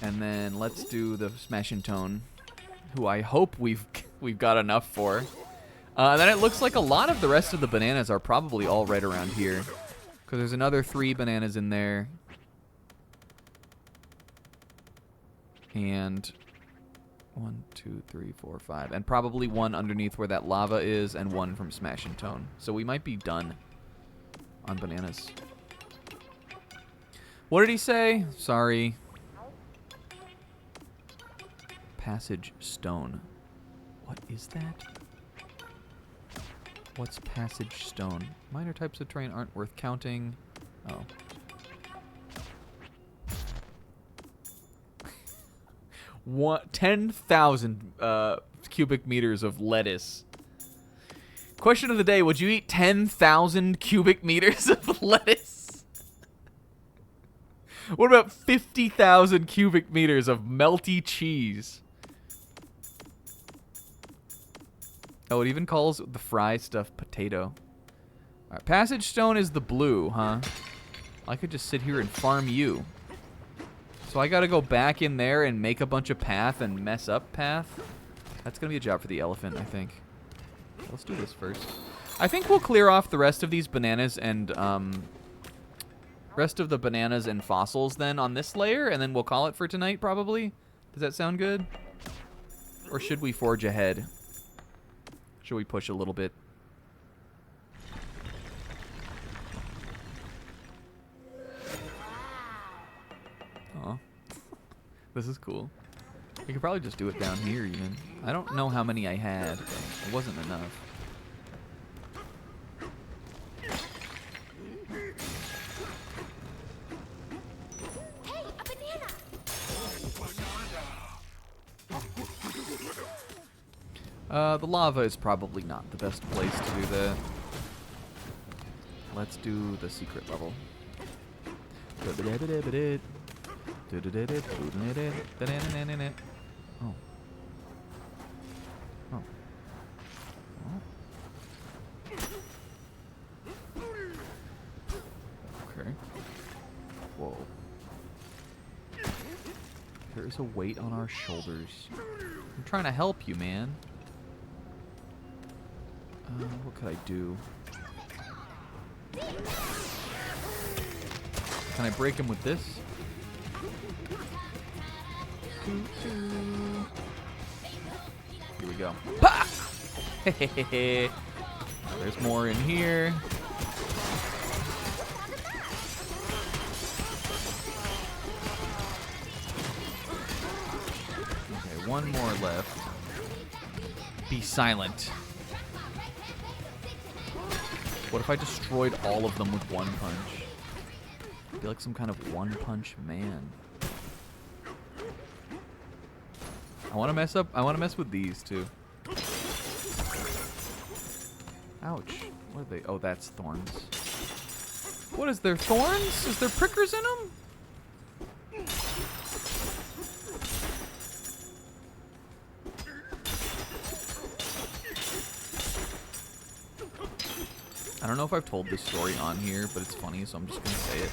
And then let's do the Smash and Tone, who I hope we've got enough for. Then it looks like a lot of the rest of the bananas are probably all right around here. Because there's another 3 bananas in there. And 1, 2, 3, 4, 5. And probably one underneath where that lava is and one from Smash and Tone. So we might be done on bananas. What did he say? Sorry. Passage Stone. What is that? What's Passage Stone? Minor types of terrain aren't worth counting. Oh. What? 10,000 cubic meters of lettuce. Question of the day, would you eat 10,000 cubic meters of lettuce? What about 50,000 cubic meters of melty cheese? Oh, it even calls the fry stuff potato. All right, Passage Stone is the blue, huh? I could just sit here and farm you. So I gotta go back in there and make a bunch of path and mess up path? That's gonna be a job for the elephant, I think. Let's do this first. I think we'll clear off the rest of these bananas and, rest of the bananas and fossils then on this layer, and then we'll call it for tonight, probably. Does that sound good? Or should we forge ahead? Should we push a little bit? Aw. This is cool. You could probably just do it down here even. I don't know how many I had. It wasn't enough. Hey, a banana! The lava is probably not the best place to do that. Let's do the secret level. Oh. Oh. Okay. Whoa. There is a weight on our shoulders. I'm trying to help you, man. What could I do? Can I break him with this? Here we go. Pa! There's more in here. Okay, one more left. Be silent. What if I destroyed all of them with one punch? I'd be like some kind of one-punch man. I want to mess with these too. Ouch. What are they? Oh, that's thorns. What is there? Thorns? Is there prickers in them? I don't know if I've told this story on here, but it's funny, so I'm just going to say it.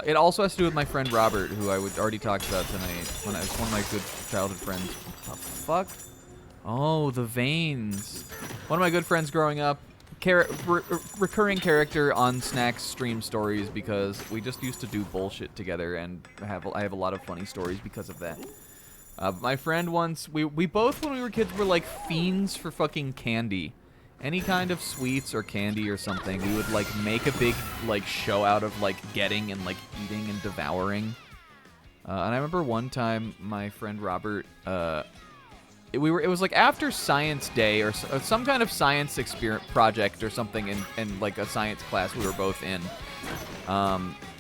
It also has to do with my friend Robert, who I would already talked about tonight. When I was one of my good childhood friends. What the fuck? Oh, the veins. One of my good friends growing up. Recurring character on Snack's stream stories because we just used to do bullshit together, and I have a lot of funny stories because of that. My friend once, we both, when we were kids, were like fiends for fucking candy. Any kind of sweets or candy or something, we would like make a big like show out of like getting and like eating and devouring. And I remember one time my friend Robert, it was like after science day or some kind of science experiment project or something in like a science class we were both in.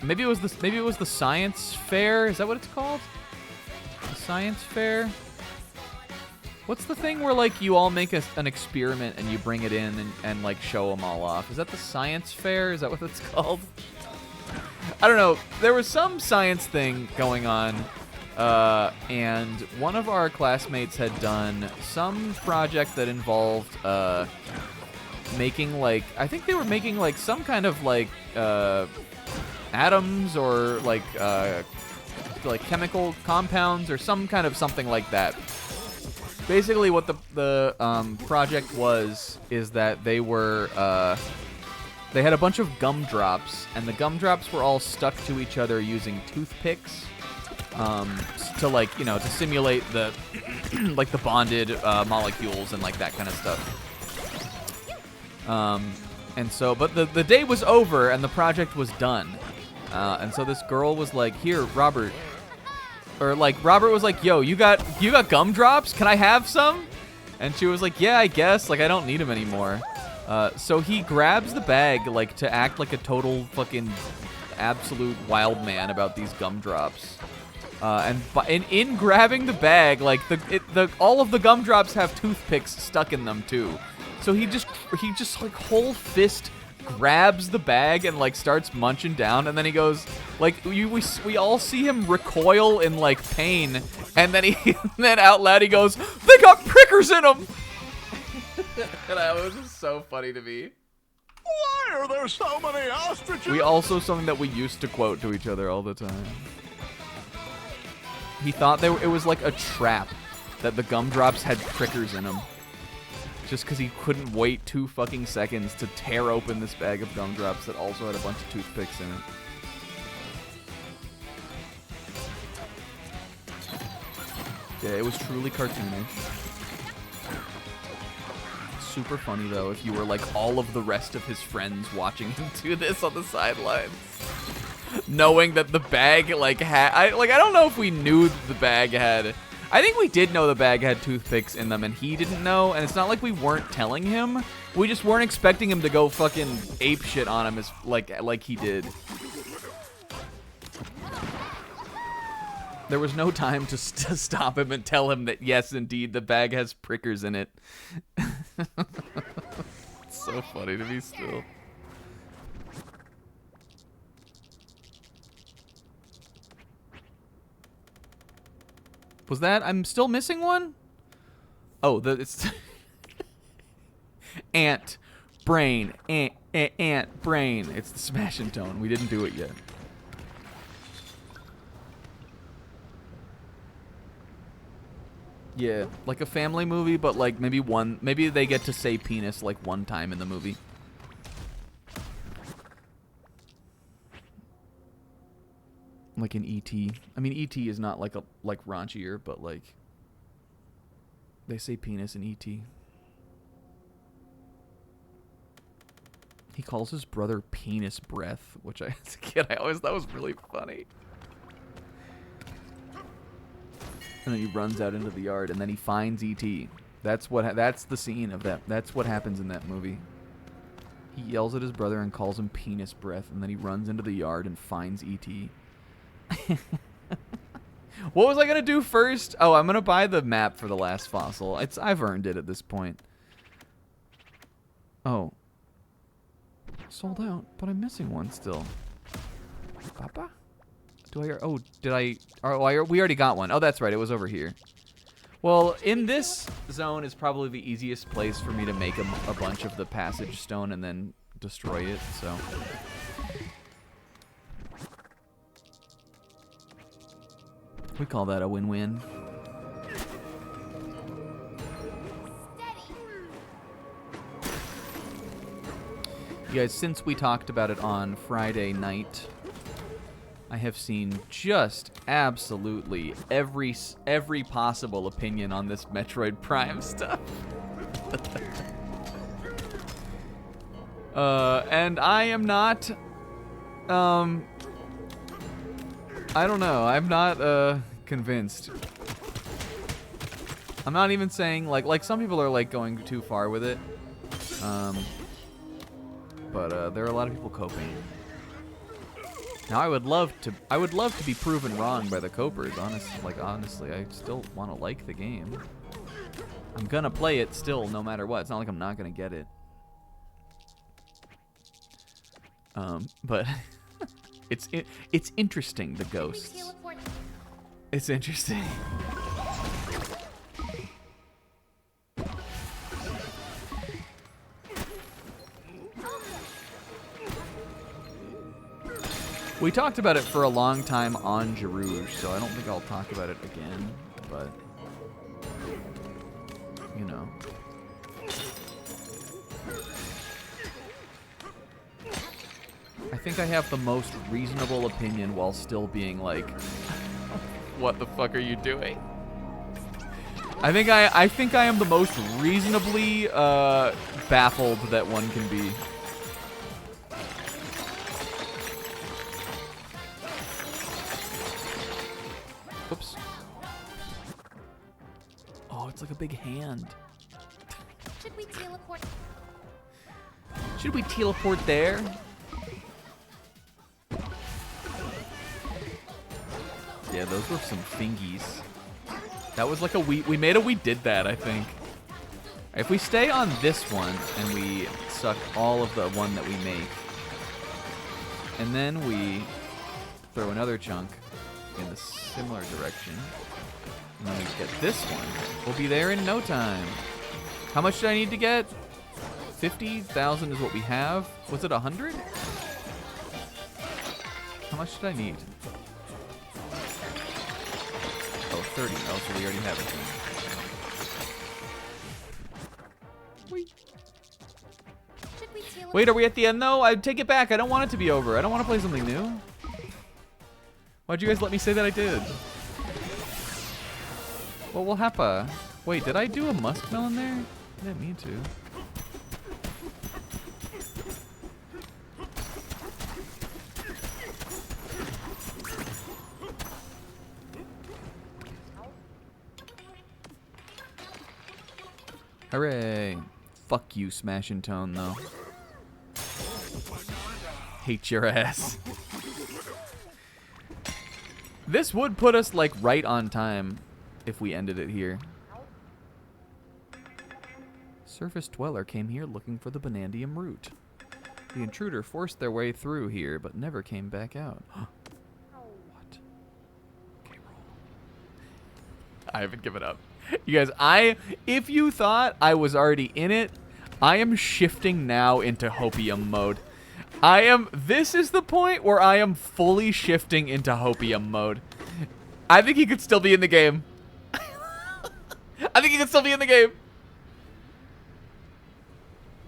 Maybe it was the science fair. Is that what it's called? The science fair. What's the thing where, like, you all make an experiment and you bring it in and like, show them all off? Is that the science fair? Is that what it's called? I don't know. There was some science thing going on, and one of our classmates had done some project that involved making, like, I think they were making, like, some kind of, like, atoms or, like chemical compounds or some kind of something like that. Basically, what the project is that they had a bunch of gumdrops, and the gumdrops were all stuck to each other using toothpicks, to like, you know, to simulate the like the bonded molecules and like that kind of stuff. And so, but the day was over and the project was done, and so this girl was like, "Here, Robert." Or like Robert was like, "Yo, you got gumdrops? Can I have some?" And she was like, "Yeah, I guess. Like, I don't need them anymore." So he grabs the bag like to act like a total fucking absolute wild man about these gumdrops. And in grabbing the bag, like all of the gumdrops have toothpicks stuck in them too. So he just like whole fist grabs the bag and like starts munching down, and then he goes like we all see him recoil in like pain, and then then out loud he goes, "They got prickers in them." And that was just so funny to me. Why are there so many ostriches? We also something that we used to quote to each other all the time. He thought it was like a trap that the gumdrops had prickers in them. Just because he couldn't wait 2 fucking seconds to tear open this bag of gumdrops that also had a bunch of toothpicks in it. Yeah, it was truly cartoonish. Super funny, though, if you were like all of the rest of his friends watching him do this on the sidelines. knowing that the bag like had I don't know if we knew that the bag had. I think we did know the bag had toothpicks in them, and he didn't know. And it's not like we weren't telling him. We just weren't expecting him to go fucking ape shit on him as like he did. There was no time to stop him and tell him that yes, indeed, the bag has prickers in it. It's so funny to me still. Was that? I'm still missing one? Oh, it's ant, brain, ant, brain. It's the smash and tone. We didn't do it yet. Yeah, like a family movie, but like maybe they get to say penis like one time in the movie. Like in E.T. I mean, E.T. is not like raunchier, but like they say penis in E.T. He calls his brother penis breath, which as a kid I always thought was really funny. And then he runs out into the yard, and then he finds E.T. That's the scene of that. That's what happens in that movie. He yells at his brother and calls him penis breath, and then he runs into the yard and finds E.T. What was I gonna do first? Oh, I'm gonna buy the map for the last fossil. I've earned it at this point. Oh. Sold out, but I'm missing one still. Papa? Oh, did I? Oh, we already got one. Oh, that's right. It was over here. Well, in this zone is probably the easiest place for me to make a bunch of the passage stone and then destroy it, so. We call that a win-win. You guys, since we talked about it on Friday night, I have seen just absolutely every possible opinion on this Metroid Prime stuff. And I am not, I don't know. I'm not convinced. I'm not even saying like some people are like going too far with it. But there are a lot of people coping. Now I would love to be proven wrong by the copers. Honestly, I still want to like the game. I'm gonna play it still, no matter what. It's not like I'm not gonna get it. But it's interesting, the ghosts. It's interesting. We talked about it for a long time on Jarouge, so I don't think I'll talk about it again, but, you know. I think I have the most reasonable opinion while still being like, what the fuck are you doing? I think I am the most reasonably baffled that one can be. Oops. Oh, it's like a big hand. Should we teleport? Should we teleport there? Yeah, those were some fingies. That was like we made we did that, I think. If we stay on this one and we suck all of the one that we make, and then we throw another chunk in a similar direction, and then we get this one, we'll be there in no time. How much do I need to get? 50,000 is what we have. Was it 100? How much did I need? Oh, 30. Oh, so we already have it. Wait, are we at the end though? I take it back. I don't want it to be over. I don't want to play something new. Why'd you guys let me say that I did? Well, we'll have a... Wait, did I do a muskmelon there? I didn't mean to. Hooray. Fuck you, Smash and Tone, though. Hate your ass. This would put us, like, right on time if we ended it here. Surface Dweller came here looking for the Banandium root. The intruder forced their way through here, but never came back out. What? Okay, roll. I haven't given up. You guys, if you thought I was already in it, I am shifting now into Hopium mode. This is the point where I am fully shifting into Hopium mode. I think he could still be in the game. I think he could still be in the game.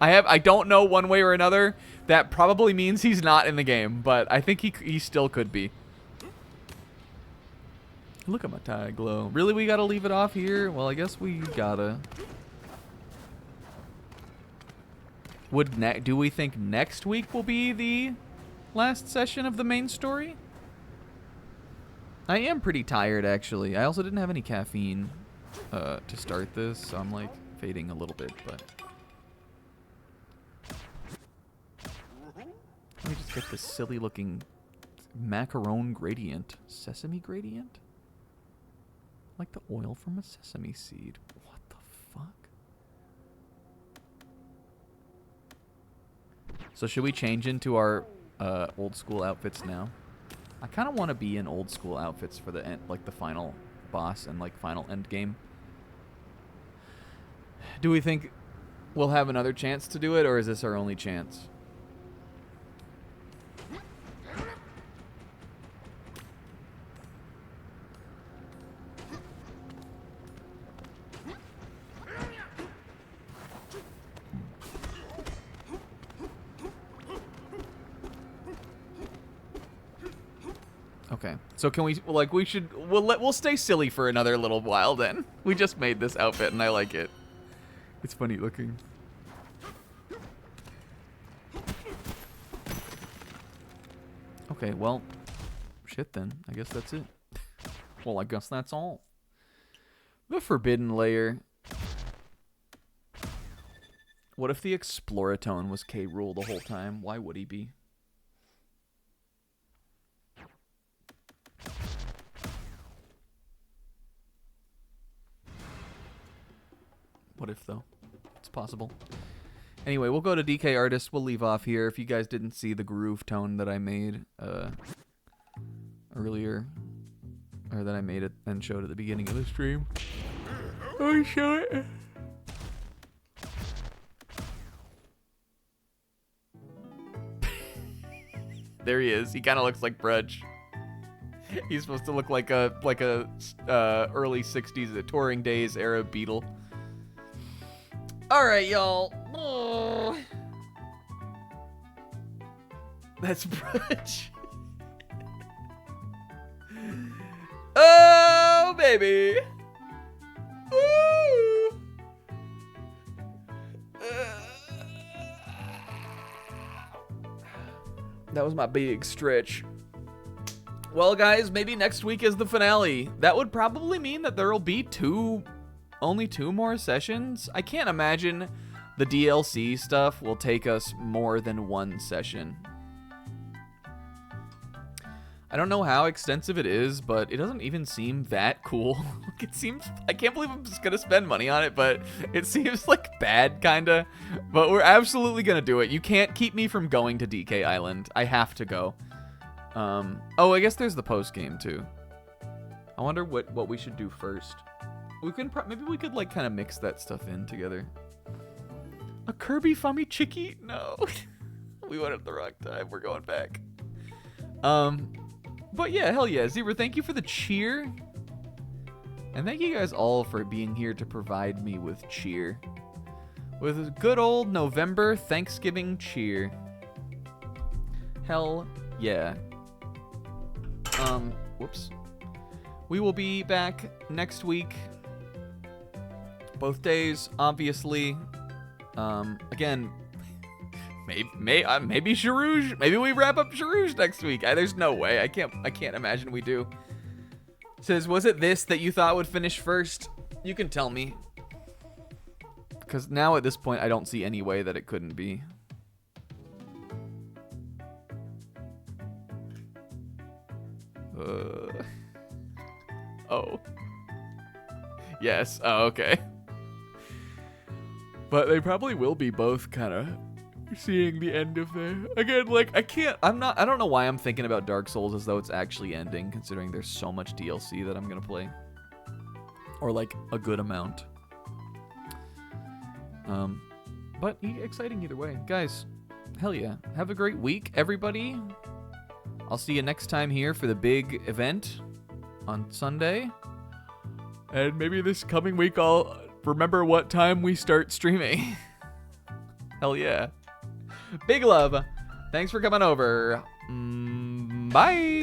I don't know one way or another. That probably means he's not in the game, but I think he still could be. Look at my tie glow. Really, we gotta leave it off here? Well, I guess we gotta. Do we think next week will be the last session of the main story? I am pretty tired, actually. I also didn't have any caffeine to start this, so I'm like fading a little bit, but. Let me just get this silly looking macaron gradient. Sesame gradient? Like the oil from a sesame seed. What the fuck? So should we change into our old school outfits now? I kind of want to be in old school outfits for the end, like the final boss and like final end game. Do we think we'll have another chance to do it, or is this our only chance? Okay, so can we, like, we'll stay silly for another little while then. We just made this outfit and I like it. It's funny looking. Okay, well, shit then. I guess that's it. Well, I guess that's all. The Forbidden Layer. What if the Exploratone was K. Rool the whole time? Why would he be? What if, though? It's possible. Anyway, we'll go to DeeKAY Artist. We'll leave off here. If you guys didn't see the groove tone that I made earlier, or that I made it and showed at the beginning of the stream, let me show it. There he is. He kind of looks like Brudge. He's supposed to look like a early 60s Touring Days era Beetle. All right, y'all. Oh. That's Brudge. Oh, baby. Woo. That was my big stretch. Well, guys, maybe next week is the finale. That would probably mean that there will be only two more sessions. I can't imagine the DLC stuff will take us more than one session. I don't know how extensive it is, but it doesn't even seem that cool. It seems, I can't believe I'm just gonna spend money on it, but it seems like bad, kinda. But we're absolutely gonna do it. You can't keep me from going to DeeKAY Island. I have to go. Oh, I guess there's the post game too. I wonder what we should do first. We can maybe we could like kind of mix that stuff in together. A Kirby Fummy Chicky? No. We went at the wrong time. We're going back. But yeah, hell yeah. Zebra, thank you for the cheer. And thank you guys all for being here to provide me with cheer. With a good old November Thanksgiving cheer. Hell yeah. Whoops. We will be back next week. Both days, obviously. Again, maybe Sharouge. Maybe we wrap up Sharouge next week. There's no way. I can't imagine we do. Says, was it this that you thought would finish first? You can tell me. Because now at this point, I don't see any way that it couldn't be. Oh. Yes. Oh, okay. But they probably will be both kind of seeing the end of there. Again, like, I don't know why I'm thinking about Dark Souls as though it's actually ending, considering there's so much DLC that I'm going to play. Or, like, a good amount. But exciting either way. Guys, hell yeah. Have a great week, everybody. I'll see you next time here for the big event on Sunday. And maybe this coming week I'll remember what time we start streaming. Hell yeah. Big love. Thanks for coming over. Bye.